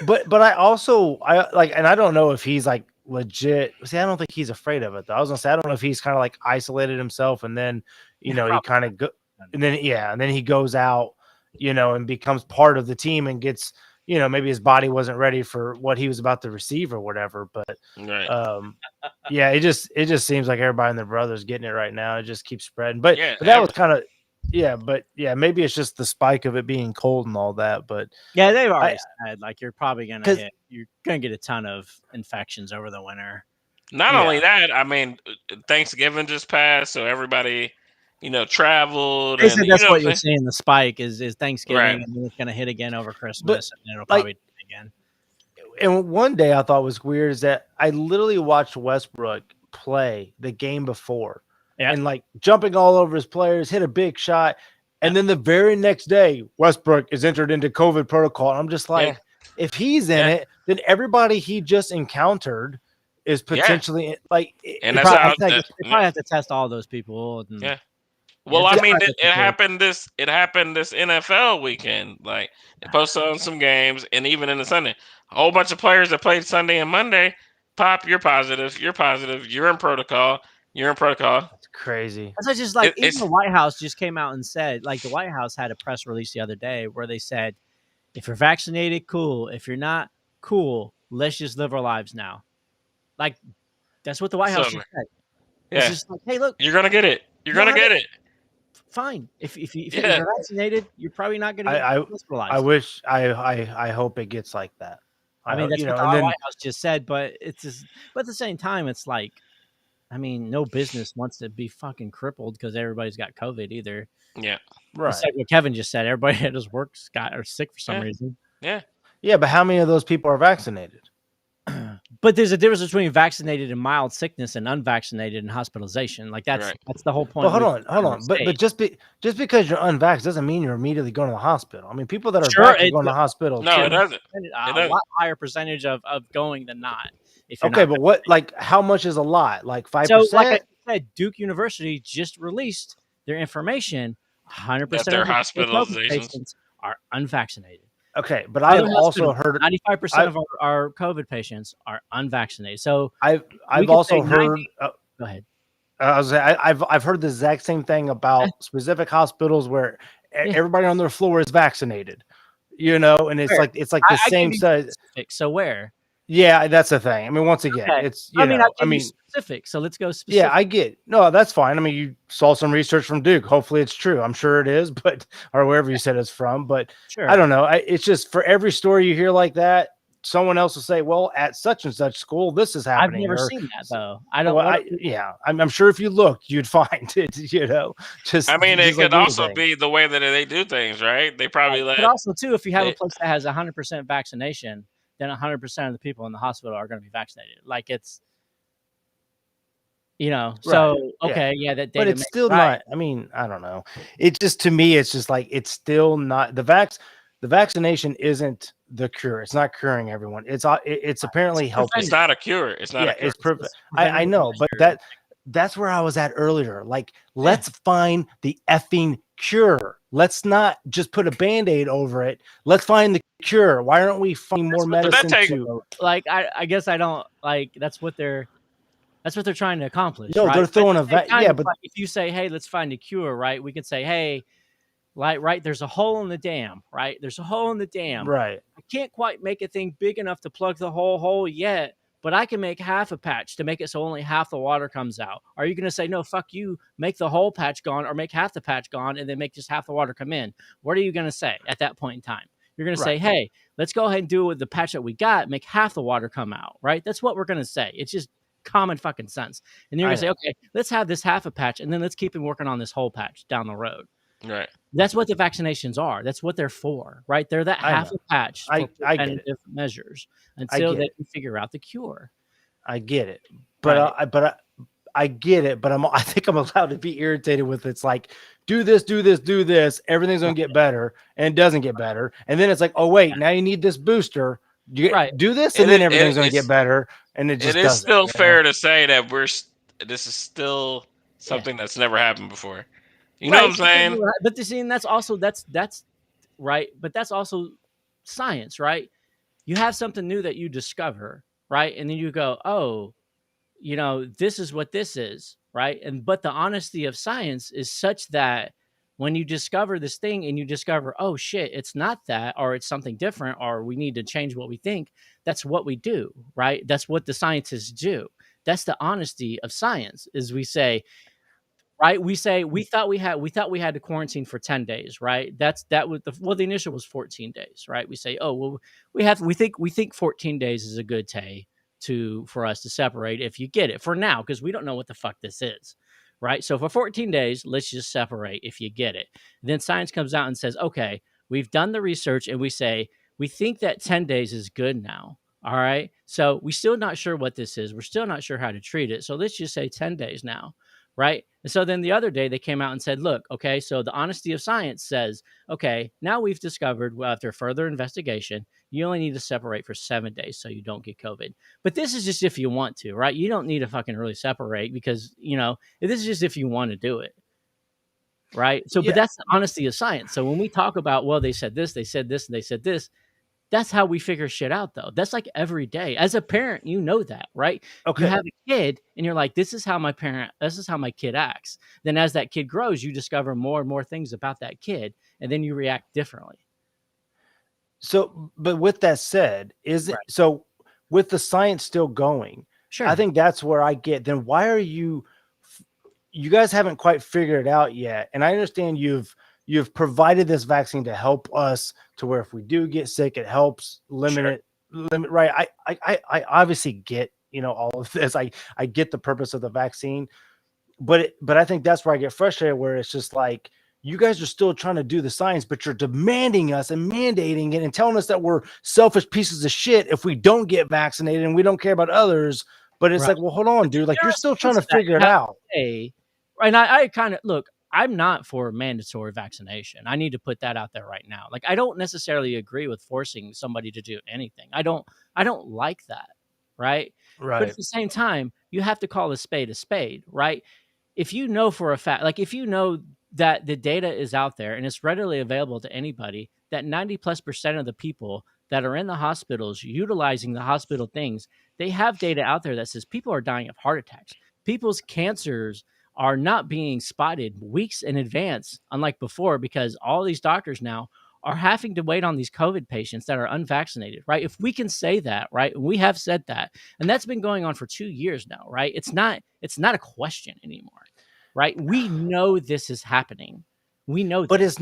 but I like, and I don't know if he's like legit. See, I don't think he's afraid of it though. I was gonna say I don't know if he's kind of like isolated himself, and then he kind of go, and then he goes out, and becomes part of the team and gets, maybe his body wasn't ready for what he was about to receive or whatever. But Right. yeah, it just seems like everybody and their brothers getting it right now. It just keeps spreading. But, Yeah, but that was kind of maybe it's just the spike of it being cold and all that. But Yeah, they've already said like you're probably gonna 'Cause- you're gonna get a ton of infections over the winter. Not Yeah. only that, I mean, Thanksgiving just passed, so everybody, traveled. They said And, that's you know what what I'm you're seeing. The spike is Thanksgiving, Right. and then it's gonna hit again over Christmas, and then it'll like- probably hit again. and one day I thought was weird is that I literally watched Westbrook play the game before, Yeah. and like jumping all over his players, hit a big shot, and then the very next day Westbrook is entered into COVID protocol. And I'm just like, if he's in Yeah. it, then everybody he just encountered is potentially like. And it that's probably- how I think They probably have to test all those people. And, Yeah. Well, Yeah, I mean, it's- it happened this NFL weekend. Like they posted on some games, and even in the Sunday, a whole bunch of players that played Sunday and Monday. Pop, you're positive. You're positive. You're in protocol. You're in protocol. it's crazy. That's just like even It's- the White House just came out and said, like the White House had a press release the other day where they said, if you're vaccinated, cool. If you're not, cool. Let's just live our lives now. Like that's what the White House So, just said. It's Yeah, just like, hey, look, you're gonna get it. You're gonna get it. fine. If Yeah. you're vaccinated, you're probably not going to get I hospitalized. wish I hope it gets like that. I mean, hope- that's what the and then White House just said, but it's just, but at the same time, it's like, I mean, no business wants to be fucking crippled because everybody's got COVID either. Yeah. right. It's like what Kevin just said. Everybody at his work got or sick for some Yeah. reason. Yeah, but how many of those people are vaccinated? But there's a difference between vaccinated and mild sickness and unvaccinated and hospitalization. Like that's Right. that's the whole point. Well, hold we're on. trying to But say. just because you're unvaxxed doesn't mean you're immediately going to the hospital. I mean, people that are Sure, vaxxed are it- going to the hospital. No, too. it doesn't. A doesn't. lot higher percentage of going than not. If you're Okay, not but what? Like, how much is a lot? Like 5%? So, like I said, Duke University just released their information. 100% That their of the COVID hospitalizations- patients are unvaccinated. Okay, but I've Other also hospitals, heard 95% of our COVID patients are unvaccinated. So I've could also say heard. 90 go ahead. I've heard the exact same thing about specific hospitals where everybody on their floor is vaccinated. And it's Fair. like the I same gave you size. specifics. So where? Yeah, that's the thing. I mean, once again, Okay. it's I mean, know, I gave you specifics. So let's go specific. yeah, I get. No, that's fine. I mean, you saw some research from Duke. Hopefully, it's true. I'm sure it is, but or wherever you said it's from. But sure. I don't know. It's just for every story you hear like that, someone else will say, "Well, at such and such school, this is I've happening." never or, seen that though. I don't. Well, what- I'm sure if you looked, you'd find it. Just. I mean, it just like could also anything. be the way that they do things, right? They probably let. But also too, if you have a they- place that has 100% vaccination, then 100% of the people in the hospital are going to be vaccinated. Like it's, so Right, yeah. okay, yeah, that But data it's makes still right. not. I mean, I don't know. It just to me, it's just like it's still not the vaccination isn't the cure. It's not curing everyone. It's apparently helping. It's not a cure. It's not Yeah, a cure. it's perfect. I know, but that's where I was at earlier. Like, let's find the effing cure. Let's not just put a band-aid over it. Let's find the cure. Why aren't we finding more what- but that medicine take- to? Like I guess I don't like that's what they're trying to accomplish. No, right? they're But throwing at a the same vac- time, yeah, it's but- like, if you say, hey, let's find a cure, right? We could say, hey, right, there's a hole in the dam, right? There's a hole in the dam. Right. I can't quite make a thing big enough to plug the whole hole yet, but I can make half a patch to make it so only half the water comes out. Are you going to say, no, fuck you, make the whole patch gone or make half the patch gone and then make just half the water come in? What are you going to say at that point in time? You're going to say, hey, let's go ahead and do it with the patch that we got, make half the water come out, right? That's what we're going to say. It's just common fucking sense. And you're I gonna say, okay, let's have this half a patch, and then let's keep working on this whole patch down the road. Right. That's what the vaccinations are. That's what they're for, right? They're that I half know. a patch for I get it. preventative measures until get they it. can figure out the cure. I get it, but Right. I get it, but I think I'm allowed to be irritated with it's like do this, do this, do this. Everything's gonna get better, and it doesn't get better. And then it's like, oh wait, now you need this booster. Right. Do this, It and then is- everything's gonna it's- get better. And it just It is doesn't. still you know? fair to say that this is still something that's never happened before. You know what I'm saying? But you see, and that's right. But that's also science, right? You have something new that you discover, right? And then you go, oh, this is what this is, right? But the honesty of science is such that when you discover this thing and you discover, oh shit, it's not that, or it's something different, or we need to change what we think, that's what we do, right? That's what the scientists do. That's the honesty of science, is we say, right? We say we thought we had to quarantine for 10 days, right? The initial was 14 days, right? We say, oh well, we think 14 days is a good for us to separate if you get it for now, because we don't know what the fuck this is, right? So for 14 days, let's just separate if you get it. Then science comes out and says, okay, we've done the research and we say we think that 10 days is good now. All right. So we're still not sure what this is. We're still not sure how to treat it. So let's just say 10 days now. Right. And so then the other day they came out and said, look, okay, so the honesty of science says, okay, now we've discovered, well, after further investigation, you only need to separate for 7 days so you don't get COVID. But this is just if you want to, right? You don't need to fucking really separate because, this is just if you want to do it. Right. So, but that's the honesty of science. So when we talk about, well, they said this, and they said this, that's how we figure shit out, though. That's like every day. As a parent, you know that, right? Okay. You have a kid and you're like, this is how my kid acts. Then as that kid grows, you discover more and more things about that kid, and then you react differently. So, but with that said, so with the science still going, Sure. I think that's where I get, then why are you guys haven't quite figured it out yet. And I understand you've provided this vaccine to help us to where if we do get sick, it helps limit, right. I obviously get, all of this. I get the purpose of the vaccine, but I think that's where I get frustrated, where it's just like, you guys are still trying to do the science, but you're demanding us and mandating it and telling us that we're selfish pieces of shit if we don't get vaccinated and we don't care about others. But it's like, well, hold on, dude. Like, you're still trying to figure it out. And I kind of look, I'm not for mandatory vaccination. I need to put that out there right now. Like, I don't necessarily agree with forcing somebody to do anything. I don't like that. Right. But at the same time, you have to call a spade, right? If you know for a fact, like if you know that the data is out there and it's readily available to anybody, that 90+% of the people that are in the hospitals utilizing the hospital things, they have data out there that says people are dying of heart attacks. People's cancers are not being spotted weeks in advance, unlike before, because all these doctors now are having to wait on these COVID patients that are unvaccinated, right? If we can say that, right? We have said that, and that's been going on for 2 years now, right? It's not a question anymore, right? We know this is happening. We know But this.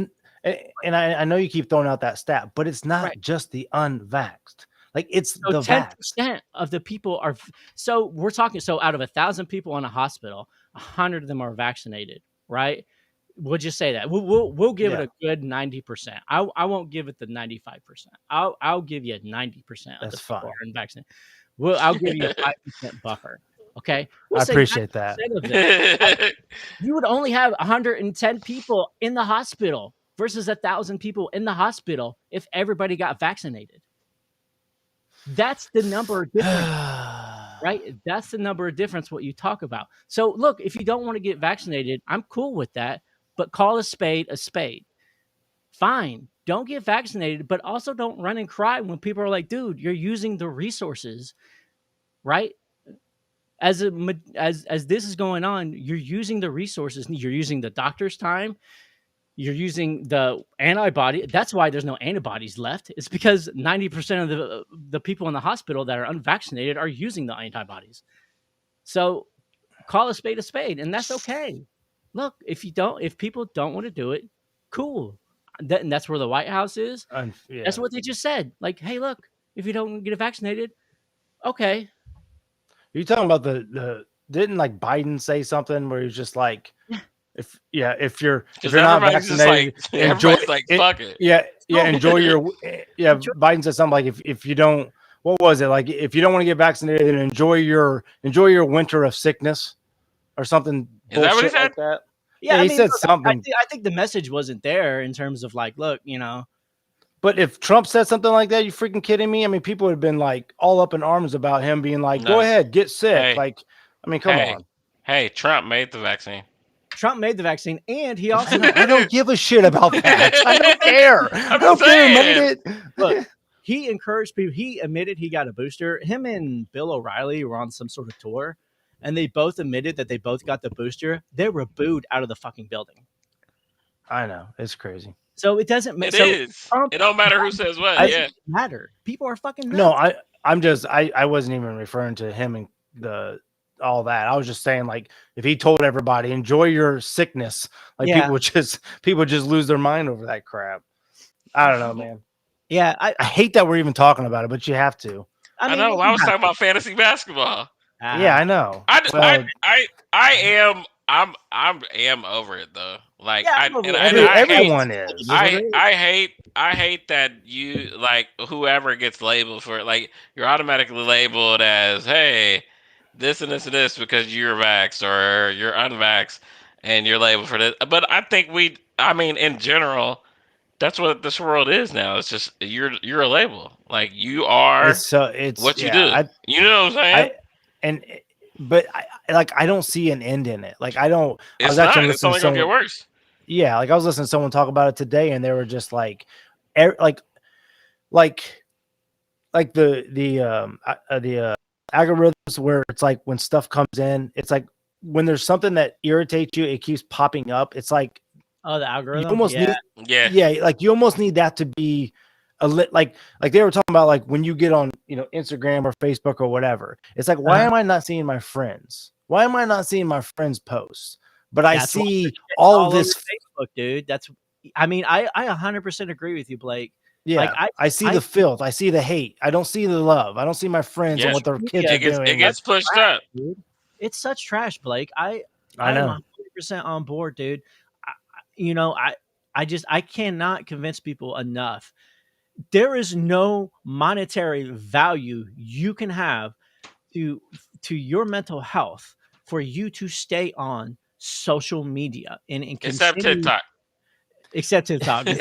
and I know you keep throwing out that stat, but it's not just the unvaxxed. Like, it's the 10% of the people are. So we're talking. So out of 1,000 people in a hospital, 100 of them are vaccinated, right? We'll just say that we'll give it a good 90%. I won't give it the 95%. I'll give you 90% of the people are unvaccinated. I'll give you a 5% buffer. Okay, I appreciate that. You would only have 110 people in the hospital versus 1,000 people in the hospital if everybody got vaccinated. That's the number of difference, right? That's the number of difference what you talk about. So look, if you don't want to get vaccinated, I'm cool with that, but call a spade a spade. Fine. Don't get vaccinated, but also don't run and cry when people are like, dude, you're using the resources, right? As this is going on, you're using the resources. You're using the doctor's time. You're using the antibody. That's why there's no antibodies left. It's because 90% of the people in the hospital that are unvaccinated are using the antibodies. So call a spade, and that's okay. Look, if people don't want to do it, cool. And that's where the White House is. That's what they just said. Like, hey, look, if you don't get vaccinated, okay. you talking about the didn't like Biden say something where he's just like, if you're Because not everybody's just vaccinated, like, enjoy everybody's like, it. fuck it. Yeah, enjoy your Biden said something like if you don't, what was it, like if you don't want to get vaccinated, then enjoy your winter of sickness or something. Is that what he bullshit like said? that. Yeah, Yeah, I he mean, said look, something. I think the message wasn't there in terms of like, look, you know. But if Trump said something like that, you freaking kidding me? I mean, people would have been like all up in arms about him being like, No. go ahead, get sick. Hey. Like, I mean, come Hey. on. Hey, Trump made the vaccine. Trump made the vaccine, and he also I don't give a shit about that. I don't care. I don't care who made it. Look, he encouraged people. He admitted he got a booster. Him and Bill O'Reilly were on some sort of tour, and they both admitted that they both got the booster. They were booed out of the fucking building. I know. It's crazy. So it doesn't It matter. is. It don't matter who says what. It Yeah. doesn't matter. People are fucking nuts. No, I wasn't even referring to him and all that. I was just saying, like, if he told everybody enjoy your sickness, like Yeah. people would just lose their mind over that crap. I don't know, man. Yeah, I hate that we're even talking about it, but you have to. I mean, know. I was talking about fantasy basketball. Yeah, I know. I Well, am over it though. Like Yeah, I I'm over and, it. and I hate everyone is. I hate that you like whoever gets labeled for it. Like you're automatically labeled as hey, this and this and this because you're vaxxed or you're unvaxxed and you're labeled for this. But I think in general, that's what this world is now. It's just you're a label. Like you are It's what you yeah, do. You know what I'm saying? But I don't see an end in it. Like I don't. I It's was not. actually It's listening only to gonna get someone. worse. Yeah, like I was listening to someone talk about it today, and they were just like the algorithms where it's like when stuff comes in, it's like when there's something that irritates you, it keeps popping up. It's like Oh, the algorithm. you almost need Yeah. like you almost need that to be like they were talking about like when you get on Instagram or Facebook or whatever. It's like why am I not seeing my friends? Why am I not seeing my friends' posts? But I That's why see all of over this. Facebook, dude. I 100% agree with you, Blake. Yeah, Like, I see the filth. I see the hate. I don't see the love. I don't see my friends and Yes. what their kids Yeah, are doing. It gets pushed up. Dude. It's such trash, Blake. I know. am 100% on board, dude. I cannot convince people enough. There is no monetary value you can have to your mental health for you to stay on social media and Except continue- TikTok. Except TikTok. But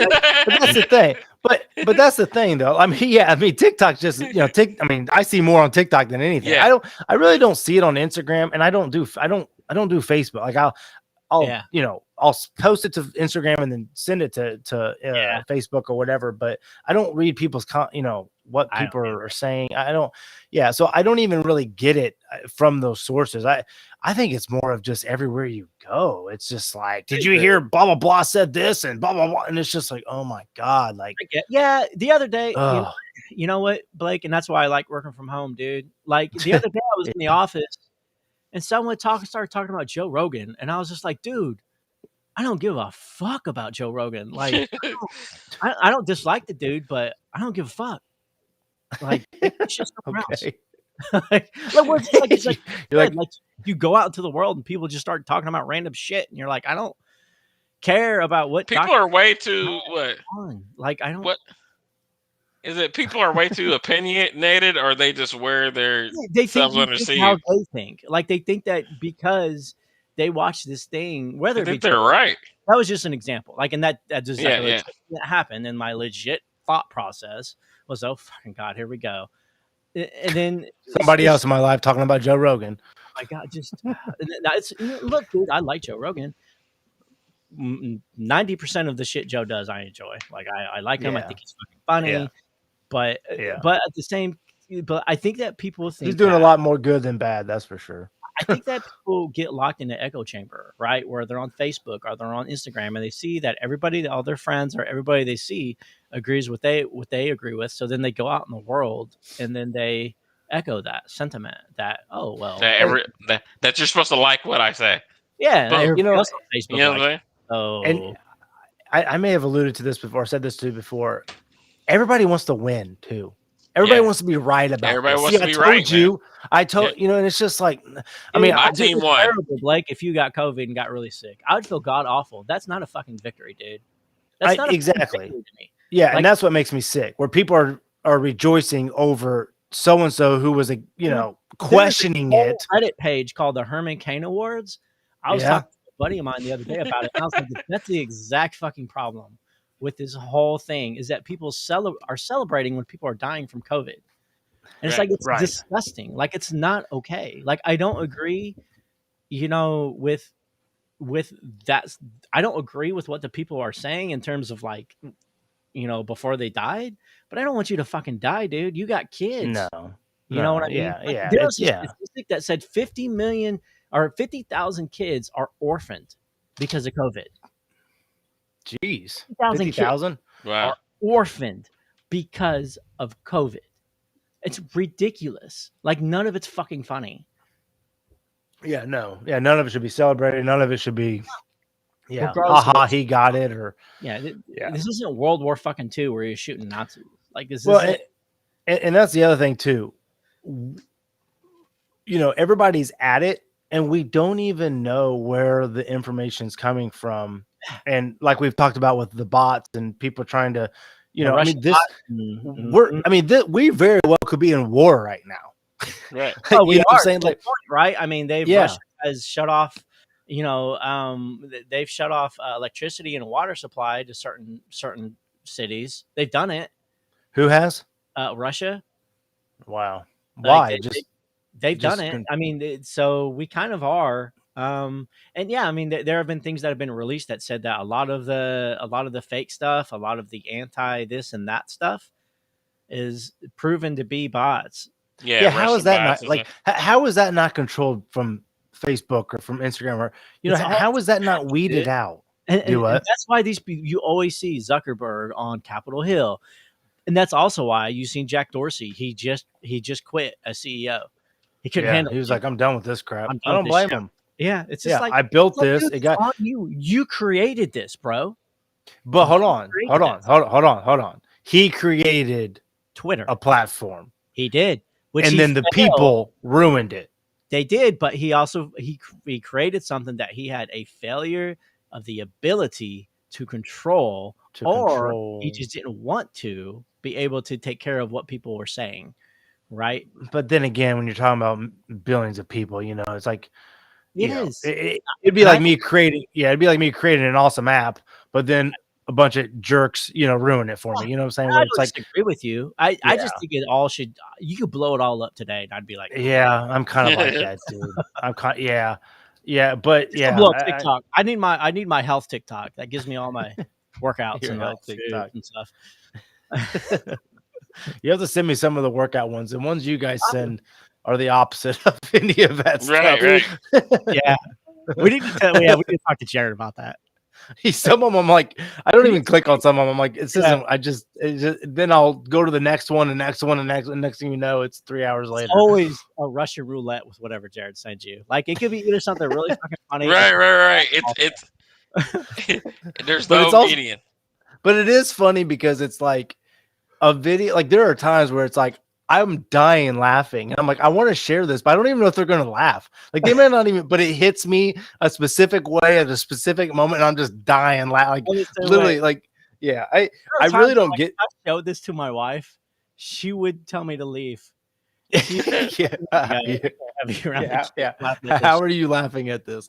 that's the thing. But that's the thing, though. I mean, TikTok's just I see more on TikTok than anything. Yeah. I really don't see it on Instagram, and I don't do Facebook. Like I'll I'll post it to Instagram and then send it to Facebook or whatever. But I don't read people's what people are saying. I don't. Yeah, so I don't even really get it from those sources. I think it's more of just everywhere you go. It's just like, did you hear blah blah blah said this and blah blah blah, and it's just like, oh my god, like Yeah, the other day, ugh. you know what, Blake, and that's why I like working from home, dude. Like the other day, I was in the office, and someone started talking about Joe Rogan, and I was just like, dude, I don't give a fuck about Joe Rogan. Like, I don't dislike the dude, but I don't give a fuck. Like, it's just something else. Okay. It's like You're like, like you go out into the world and people just start talking about random shit, and you're like, I don't care about what People are way too what? on. Like, I don't. What is it? People are way too opinionated, or they just wear their They think, selves you under think how siege. they think. Like they think that because they watch this thing, whether I it be think they're right. that was just an example. Like, and that just Yeah, yeah. that happened. And my legit thought process was, oh fucking god, here we go. And then somebody else in my life talking about Joe Rogan. my god, just look, dude, I like Joe Rogan. 90% of the shit Joe does, I enjoy. Like I like him. I Yeah. think he's fucking funny. Yeah. But Yeah. but at the same, but I think that people think He's doing that, a lot more good than bad, that's for sure. I think that people get locked in the echo chamber, right? Where they're on Facebook or they're on Instagram and they see that everybody, all their friends or everybody they see agrees with what they agree with. So then they go out in the world and then they echo that sentiment that, oh, well, That you're supposed to like what I say. yeah, But, everybody else on Facebook. You know what I'm like, saying? oh, And I may have alluded to this before, said this to you before. Everybody wants to win too. Everybody Yeah. wants to be right about Everybody this. wants See, to be I told right, you. and it's just like, I mean, my Dude, team it's won. terrible, Blake, if you got COVID and got really sick. I would feel god awful. That's not a fucking victory, dude. That's not a fucking exactly. victory to me. Yeah, Like- and that's what makes me sick. Where people are rejoicing over so and so who was questioning There's a it. whole Reddit page called the Herman Cain Awards. I was Yeah. talking to a buddy of mine the other day about it. And I was like, that's the exact fucking problem with this whole thing is that people are celebrating when people are dying from COVID. And it's Right, like, it's right. disgusting. Like, it's not okay. Like, I don't agree, with that. I don't agree with what the people are saying in terms of like, before they died, but I don't want you to fucking die, dude. You got kids. No, You know what I mean? Yeah, Like, yeah, there was a yeah. statistic that said 50 million or 50,000 kids are orphaned because of COVID. Jeez, 50,000 kids 50,000. Wow. are orphaned because of COVID. It's ridiculous. Like, none of it's fucking funny. Yeah, no, yeah, none of it should be celebrated. None of it should be. Yeah, Regardless of haha, what's- he got it, or Yeah, Yeah. this isn't World War fucking II where you're shooting Nazis. Like, this well, is and that's the other thing too. Everybody's at it, and we don't even know where the information's coming from. And like we've talked about with the bots and people trying to, Russian this bots. Mhm. we very well could be in war right now. Right. Oh, we You know what I'm are, saying? to the Like, point, right? I mean, Yeah. Russia has shut off, they've shut off electricity and water supply to certain cities. They've done it. who has? Russia, Wow. Like, Why? they've done just it. con- I mean, so we kind of are. And yeah, I mean, there have been things that have been released that said that a lot of the fake stuff, a lot of the anti this and that stuff, is proven to be bots. Yeah. how is Russian that bots not how is that not controlled from Facebook or from Instagram, or It's all how is that not dude. weeded out? And Do what? that's why you always see Zuckerberg on Capitol Hill, and that's also why you've seen Jack Dorsey. He just quit as CEO. He couldn't Yeah, handle. he was it. like, I'm done with this crap. I'm I done don't with this blame shit. him. Yeah, it's just Yeah, like I built it's like, this. dude, It got, it's on you. You created this, bro. but hold on, created hold on, this. hold on. He created Twitter. a platform, He did, which and he then the failed. people ruined it. They did, but he also he created something that he had a failure of the ability to control, To or control. he just didn't want to be able to take care of what people were saying, right? But then again, when you're talking about billions of people, it's like It you know, is. it'd be And like I- me creating. Yeah, it'd be like me creating an awesome app, but then a bunch of jerks, ruin it for me. You know what I'm saying? I Where don't it's like, disagree with you. I just Yeah. think it all should. You could blow it all up today, and I'd be like, yeah, I'm kind of like that, dude. I'm kind, yeah, but yeah, yeah, blow up I- TikTok. I need my health TikTok. That gives me all my workouts Your and health food TikTok. and stuff. you have to send me some of the workout ones. The ones you guys send are the opposite of any of that stuff. Right. Yeah, we need to. We need to talk to Jared about that. Some of them, I'm like, I don't even click on some of them. I'm like, it's just, then I'll go to the next one, and next one, and next thing you know, it's 3 hours later. It's always a Russian roulette with whatever Jared sends you. Like, it could be either something really fucking funny. Right. It's there's But no it's also- median. But it is funny because it's like a video. Like, there are times where it's like, I'm dying laughing. And I'm like, I want to share this, but I don't even know if they're going to laugh. Like, they may not even, but it hits me a specific way at a specific moment. And I'm just dying laughing. Like, literally, like, yeah, I really don't get. I showed this to my wife. She would tell me to leave. yeah, Yeah, yeah, have you around yeah, the yeah. kid laughing at How this. are you laughing at this?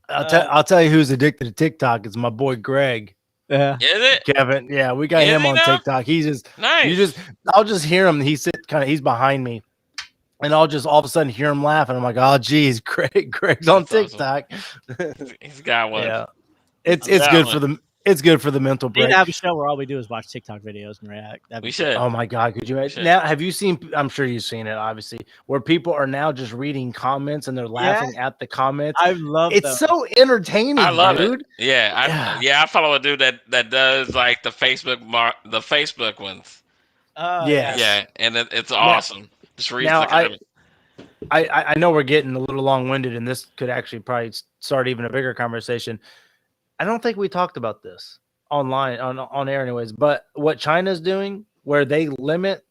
I'll tell you who's addicted to TikTok. It's my boy Greg, Yeah. Is it? Kevin. Yeah, we got Is him he on now? TikTok. He's just, Nice. I'll just hear him. He's behind me, and I'll just all of a sudden hear him laugh, and I'm like, oh, geez, Greg's on That's awesome. TikTok. He's got one. Yeah, it's that good one. for the mental We need break. to have a show where all we do is watch TikTok videos and react. That'd We be should. Oh my God, could you imagine? Shit. Now, have you seen? I'm sure you've seen it, obviously, where people are now just reading comments and they're laughing at the comments. I love It's them. so entertaining, I love dude. it. Yeah, I follow a dude that does like the Facebook ones. Yes. Yeah, and it's awesome. Just read now the comments. I know we're getting a little long-winded, and this could actually probably start even a bigger conversation. I don't think we talked about this online on air anyways, but what China's doing, where they limit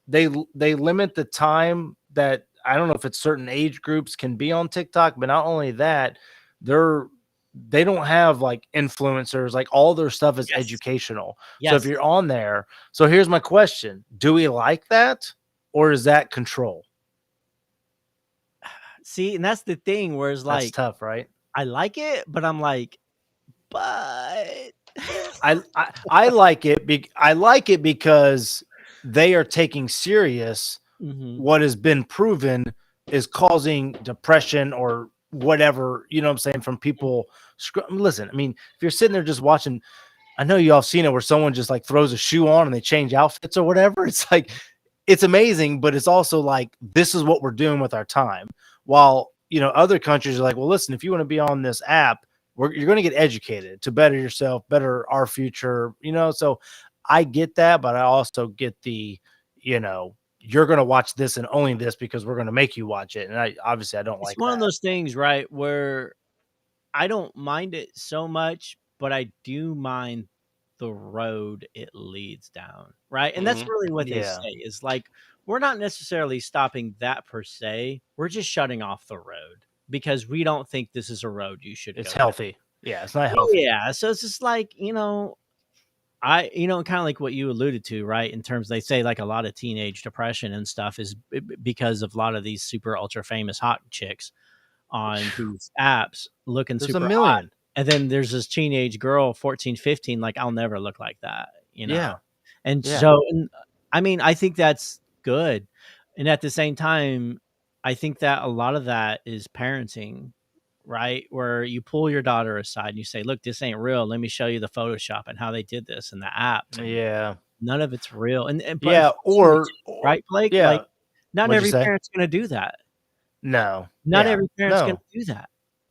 they limit the time that, I don't know if it's certain age groups can be on TikTok, but not only that, they don't have like influencers, like all their stuff is Yes. educational. Yes. So if you're on there, so here's my question. Do we like that, or is that control? See, and that's the thing where it's That's like, tough, right? I like it, but I'm like, but I like it. I like it because they are taking serious Mhm. what has been proven is causing depression or whatever, you know what I'm saying, from people. Listen, I mean, if you're sitting there just watching, I know you all seen it where someone just like throws a shoe on and they change outfits or whatever. It's like, it's amazing, but it's also like, this is what we're doing with our time. While, you know, other countries are like, well, listen, if you want to be on this app, you're going to get educated to better yourself, better our future, you know? So I get that, but I also get the, you know, you're going to watch this and only this because we're going to make you watch it. And I don't It's like one of that. those things, right, where I don't mind it so much, but I do mind the road it leads down, right? And that's Mhm. really what they Yeah. say is like, we're not necessarily stopping that per se. We're just shutting off the road because we don't think this is a road you should It's go down. healthy. Yeah. It's not healthy. Yeah. So it's just like, you know, kind of like what you alluded to, right? In terms, they say like a lot of teenage depression and stuff is because of a lot of these super ultra famous hot chicks on these apps looking There's super a hot. million. And then there's this teenage girl, 14, 15, like, I'll never look like that, you know? Yeah. And Yeah. so, I mean, I think that's good. And at the same time, I think that a lot of that is parenting, right? Where you pull your daughter aside and you say, look, this ain't real. Let me show you the Photoshop and how they did this and the app. And Yeah. none of it's real. And but Yeah. right, Blake? yeah. Like, not What'd you every say? parent's going to do that. No. Not Yeah. every parent's No. going to do that.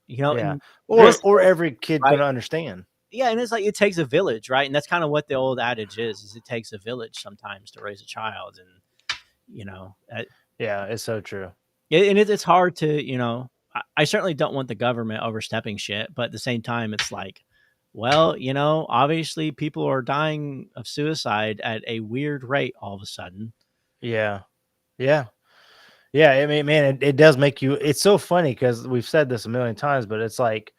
You know, Yeah. and Or this- every kid right? gonna understand. Yeah, and it's like it takes a village, right? And that's kind of what the old adage is it takes a village sometimes to raise a child. And, you know, Yeah, it's so true. and it's hard to, you know, I certainly don't want the government overstepping shit, but at the same time, it's like, well, you know, obviously people are dying of suicide at a weird rate all of a sudden. Yeah. Yeah. Yeah. I mean, man, it does make you, it's so funny because we've said this a million times, but it's like,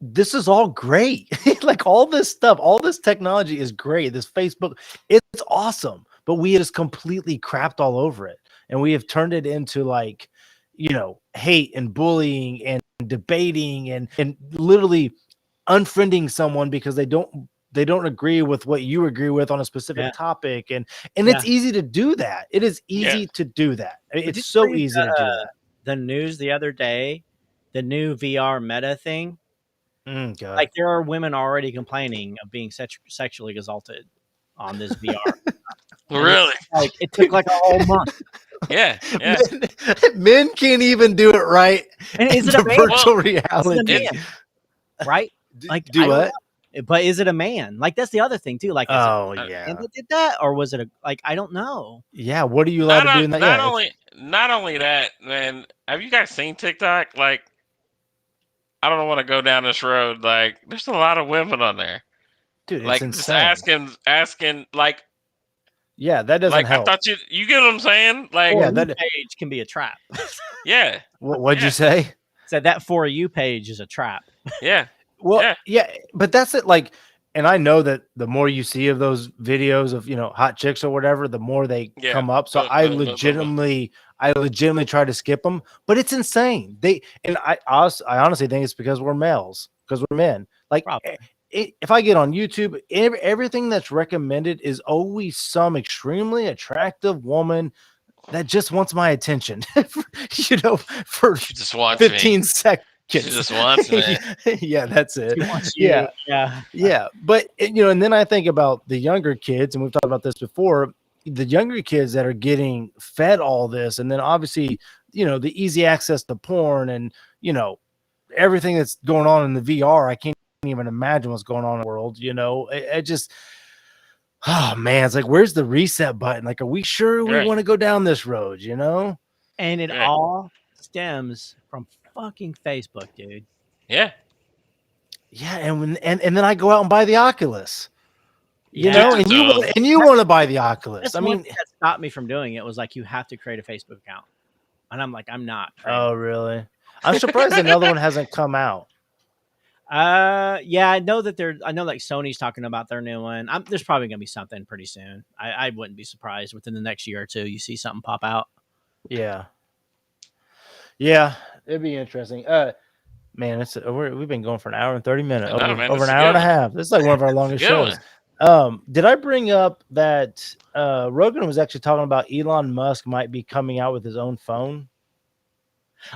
this is all great. Like all this stuff, all this technology is great. This Facebook, it's awesome, but we just completely crapped all over it. And we have turned it into like, you know, hate and bullying and debating and literally unfriending someone because they don't agree with what you agree with on a specific Yeah. topic. And it's easy to do that. It is easy Yeah. to do that. Did It's you so read easy to do that. the news the other day, the new VR meta thing. God. Like there are women already complaining of being sexually assaulted on this VR. Really? Like it took like a whole month. Yeah. Yeah. Men can't even do it right. And is it in a man? virtual Is reality? it a man? Right? Like I do don't what? know. But is it a man? Like that's the other thing too. Like, is Oh it a yeah, man that did that, or was it a like? I don't know. yeah. What are you allowed to do in that? Yeah, Not only that, man. Have you guys seen TikTok? Like, I don't want to go down this road. Like, there's a lot of women on there. dude, Like, it's just insane. asking, like, Yeah, that doesn't like help. I thought you get what I'm saying? Like, Yeah, For that- You page can be a trap. yeah, What'd yeah. you say? Said that For You page is a trap. yeah. Well, Yeah. yeah, but that's it. Like, and I know that the more you see of those videos of, you know, hot chicks or whatever, the more they Yeah. come up. So But- I but- legitimately try to skip them, but it's insane. I honestly think it's because we're males, because we're men. Like, Probably. if I get on YouTube, everything that's recommended is always some extremely attractive woman that just wants my attention, you know, for She just wants 15 me. seconds. She just wants me. Yeah, that's it. She wants you. Yeah. Yeah. Yeah, but you know, and then I think about the younger kids, and we've talked about this before. The younger kids that are getting fed all this, and then obviously, you know, the easy access to porn, and you know, everything that's going on in the VR. I can't even imagine what's going on in the world. You know, it just, oh man, it's like, where's the reset button? Like, are we sure we Right. want to go down this road? You know? And it Right. all stems from fucking Facebook, dude. Yeah. Yeah, and then I go out and buy the Oculus. You Yeah. know, and you want to buy the Oculus. That's I one mean, thing that stopped me from doing it was like you have to create a Facebook account, and I'm like, I'm not. creating oh really? I'm surprised another one hasn't come out. Yeah, I know that I know like Sony's talking about their new one. There's probably gonna be something pretty soon. I wouldn't be surprised within the next year or two. You see something pop out. Yeah, yeah, it'd be interesting. Man, we've been going for an hour and 30 minutes, I know, man, over this an is hour and a good. half. This is like one of our longest Good shows. Did I bring up that Rogan was actually talking about Elon Musk might be coming out with his own phone?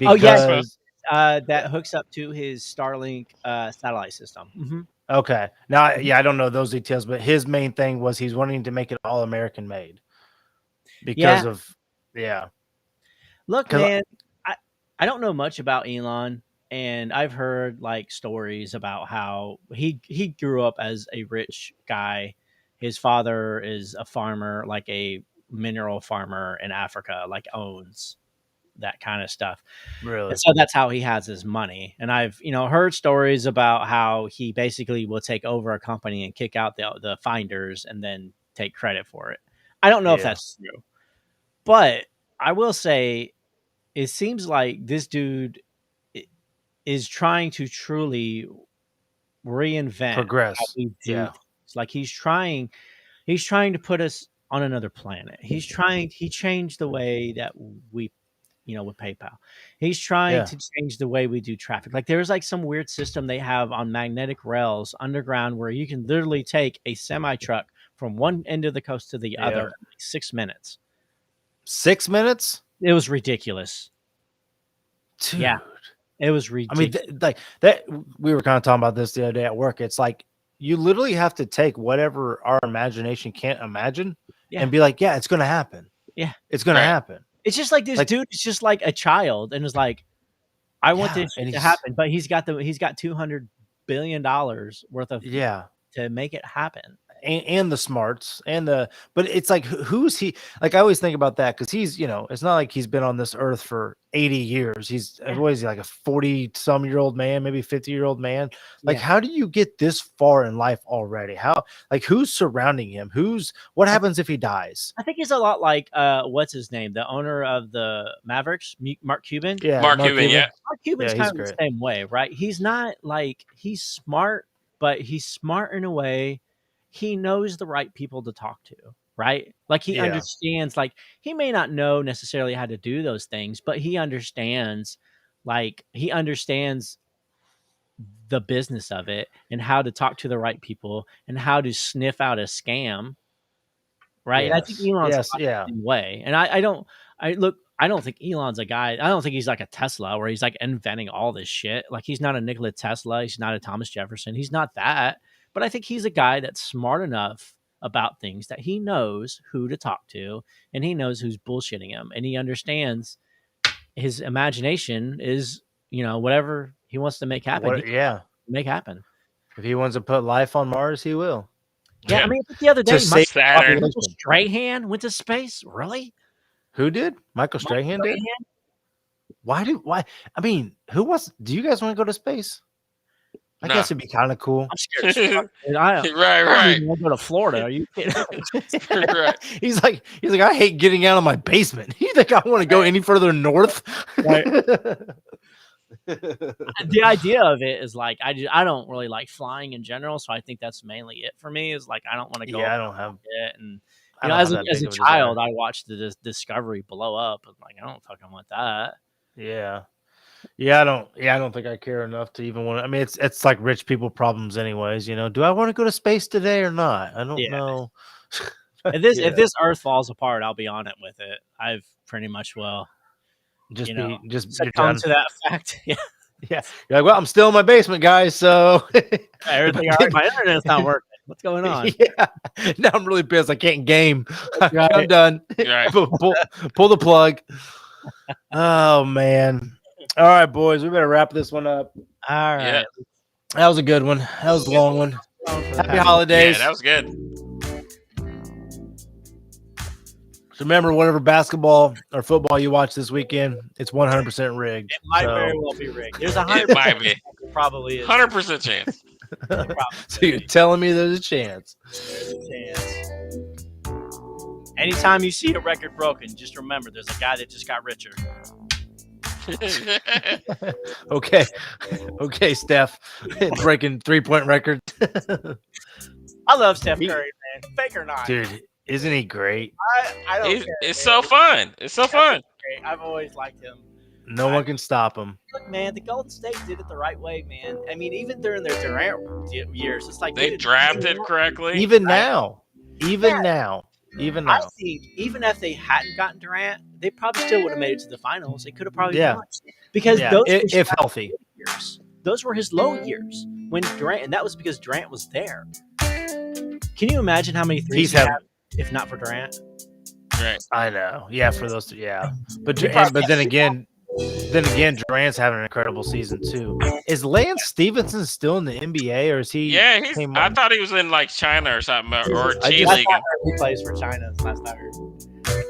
Oh, yes. Because- That hooks up to his Starlink satellite system. Mm-hmm. Okay. Now, I don't know those details, but his main thing was he's wanting to make it all American made because of Look, 'Cause man, I don't know much about Elon, and I've heard like stories about how he grew up as a rich guy. His father is a farmer, like a mineral farmer in Africa, like owns that kind of stuff. really. And so that's how he has his money. And I've, heard stories about how he basically will take over a company and kick out the finders and then take credit for it. I don't know if Yeah. that's true, but I will say it seems like this dude is trying to truly reinvent Progress. how we do Yeah. things. Like he's trying to put us on another planet. He changed the way that we with PayPal. He's trying Yeah. to change the way we do traffic. Like there's like some weird system they have on magnetic rails underground where you can literally take a semi truck from one end of the coast to the other in like 6 minutes. 6 minutes? It was ridiculous. Dude. Yeah. It was I mean, ridiculous. like that. We were kind of talking about this the other day at work. It's like you literally have to take whatever our imagination can't imagine and be like, yeah, it's going to happen. Yeah. It's going to happen. It's just like this dude is just like a child and is like, I want this and to happen, but he's got $200 billion worth of to make it happen. And the smarts but it's like, who's he? Like, I always think about that because he's, it's not like he's been on this earth for 80 years. He's, what is he, like a 40-some-year-old man, maybe 50-year-old man? Like, how do you get this far in life already? Who's surrounding him? What happens if he dies? I think he's a lot like, what's his name? The owner of the Mavericks, Mark Cuban. Yeah. Mark Cuban, yeah. Mark Cuban's Yeah, kind he's of the great. same way, right? He's not like, he's smart, but he's smart in a way. He knows the right people to talk to, right? Like he understands, like he may not know necessarily how to do those things, but he understands the business of it and how to talk to the right people and how to sniff out a scam. Right. And I think Elon's the same way. And I don't think Elon's a guy. I don't think he's like a Tesla where he's like inventing all this shit. Like he's not a Nikola Tesla. He's not a Thomas Jefferson. He's not that. But I think he's a guy that's smart enough about things that he knows who to talk to and he knows who's bullshitting him. And he understands his imagination is, whatever he wants to make happen. Make happen. If he wants to put life on Mars, he will. Yeah, I mean, the other day, Saturn. Michael Strahan went to space. Really? Who did? Michael Strahan did? Why? I mean, do you guys want to go to space? I guess it'd be kind of cool. I'm scared. Right. I want to go to Florida. Are you kidding? Right. He's like, I hate getting out of my basement. You think I want to go any further north? Right. The idea of it is like I don't really like flying in general, so I think that's mainly it for me. Is like I don't want to go. Yeah, I don't have it, and as a child, I watched the Discovery blow up. And like I don't fucking want that. Yeah. I don't think I care enough to even want to. I mean, it's like rich people problems, anyways. Do I want to go to space today or not? I don't know. If this Earth falls apart, I'll be on it with it. I've pretty much just come to that fact. Yeah. You're like, well, I'm still in my basement, guys. So everything all right. My internet's not working. What's going on? Yeah. Now I'm really pissed. I can't game. Right. I'm done. Right. Pull the plug. Oh man. All right, boys. We better wrap this one up. All right. Yeah. That was a good one. That was a long one. Happy holidays. Yeah, that was good. So remember, whatever basketball or football you watch this weekend, it's 100% rigged. It might very well be rigged. There's a It might be. probably is. 100% chance. So you're telling me there's a chance? There's a chance. Anytime you see a record broken, just remember there's a guy that just got richer. Okay, okay, Steph, breaking 3-point record. I love Steph Curry, man. Fake or not. Dude, isn't he great? I don't care. It's man. so fun. It's so fun. Great. I've always liked him. No one can stop him. Look, man, the Golden State did it the right way, man. I mean, even during their Durant years, it's like They drafted correctly. Even now, even now. I think even if they hadn't gotten Durant, they probably still would have made it to the finals. They could have probably won. Because Yeah, those if were healthy. years. Those were his low years when Durant, and that was because Durant was there. Can you imagine how many threes He's he had- had if not for Durant? Right. I know. Yeah, for those two. Yeah, but He probably- but then again, Durant's having an incredible season too. Is Lance Stevenson still in the NBA, or is he? Yeah, came I on- thought he was in like China or something, or I G just- League. He plays for China. Last I heard.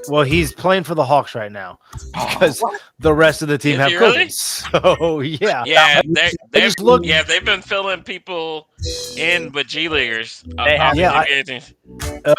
Well, he's playing for the Hawks right now because the rest of the team Is have he COVID. really? So yeah, Yeah, just look- they've been filling people in with G Leaguers. They have. Yeah, teams.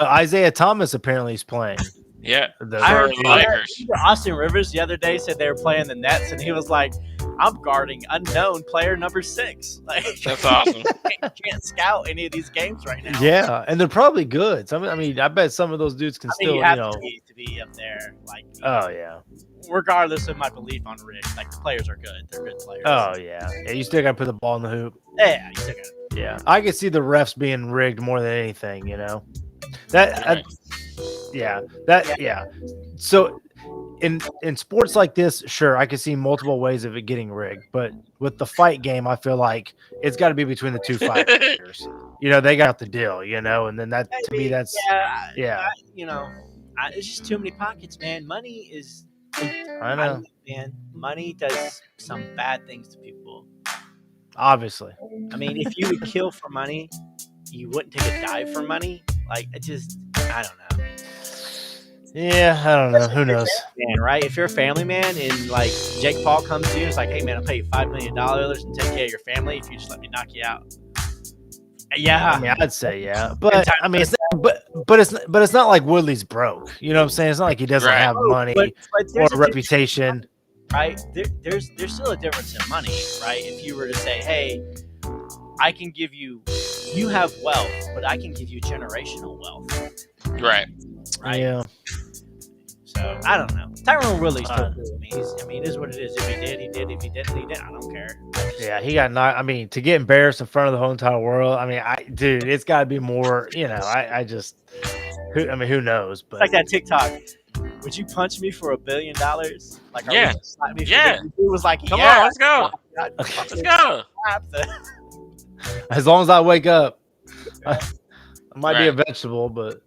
Isaiah Thomas apparently is playing. Yeah. The- I heard For the Lakers. Austin Rivers the other day said they were playing the Nets, and he was like, "I'm guarding unknown player number 6." Like, That's awesome. can't scout any of these games right now. Yeah, and they're probably good. I mean, I bet some of those dudes can I mean, still, you have know. to be up there. Like, Oh yeah. regardless of my belief on Rick, like the players are good. They're good players. Oh yeah. Yeah, you still got to put the ball in the hoop. Yeah, you still got it. Yeah, I could see the refs being rigged more than anything. That. Right. Yeah. So, in sports like this, sure, I can see multiple ways of it getting rigged. But with the fight game, I feel like it's got to be between the two fighters. They got the deal. And then that to me, that's yeah. It's just too many pockets, man. Money is. I know. Man. Money does some bad things to people. Obviously. I mean, if you would kill for money, you wouldn't take a dive for money. Like, I don't know. Yeah, I don't know. Who knows? Man, right? If you're a family man and like Jake Paul comes to you and is like, "Hey man, I'll pay you $5 million and take care of your family if you just let me knock you out." Yeah, I mean, I'd say yeah, but I mean, it's it's not like Woodley's broke. You know what I'm saying? It's not like he doesn't Right. have money but or there's a reputation. right? There's still a difference in money, right? If you were to say, "Hey, I can give you have wealth, but I can give you generational wealth," Right. right? Yeah. So I don't know. Tyrone Woodley's still Uh, cool. I mean, it is what it is. If he did, he did. If he didn't, he didn't. I don't care. Yeah, he got knocked. I mean, to get embarrassed in front of the whole entire world. I mean, dude, it's got to be more. Who knows? But It's like that TikTok. Would you punch me for $1 billion? Like, Yeah. Would you slap me for Yeah. $1 billion? He was like, Come yeah, on, let's go. Let's Let's go. as long as I wake up, I might be a Right. vegetable, but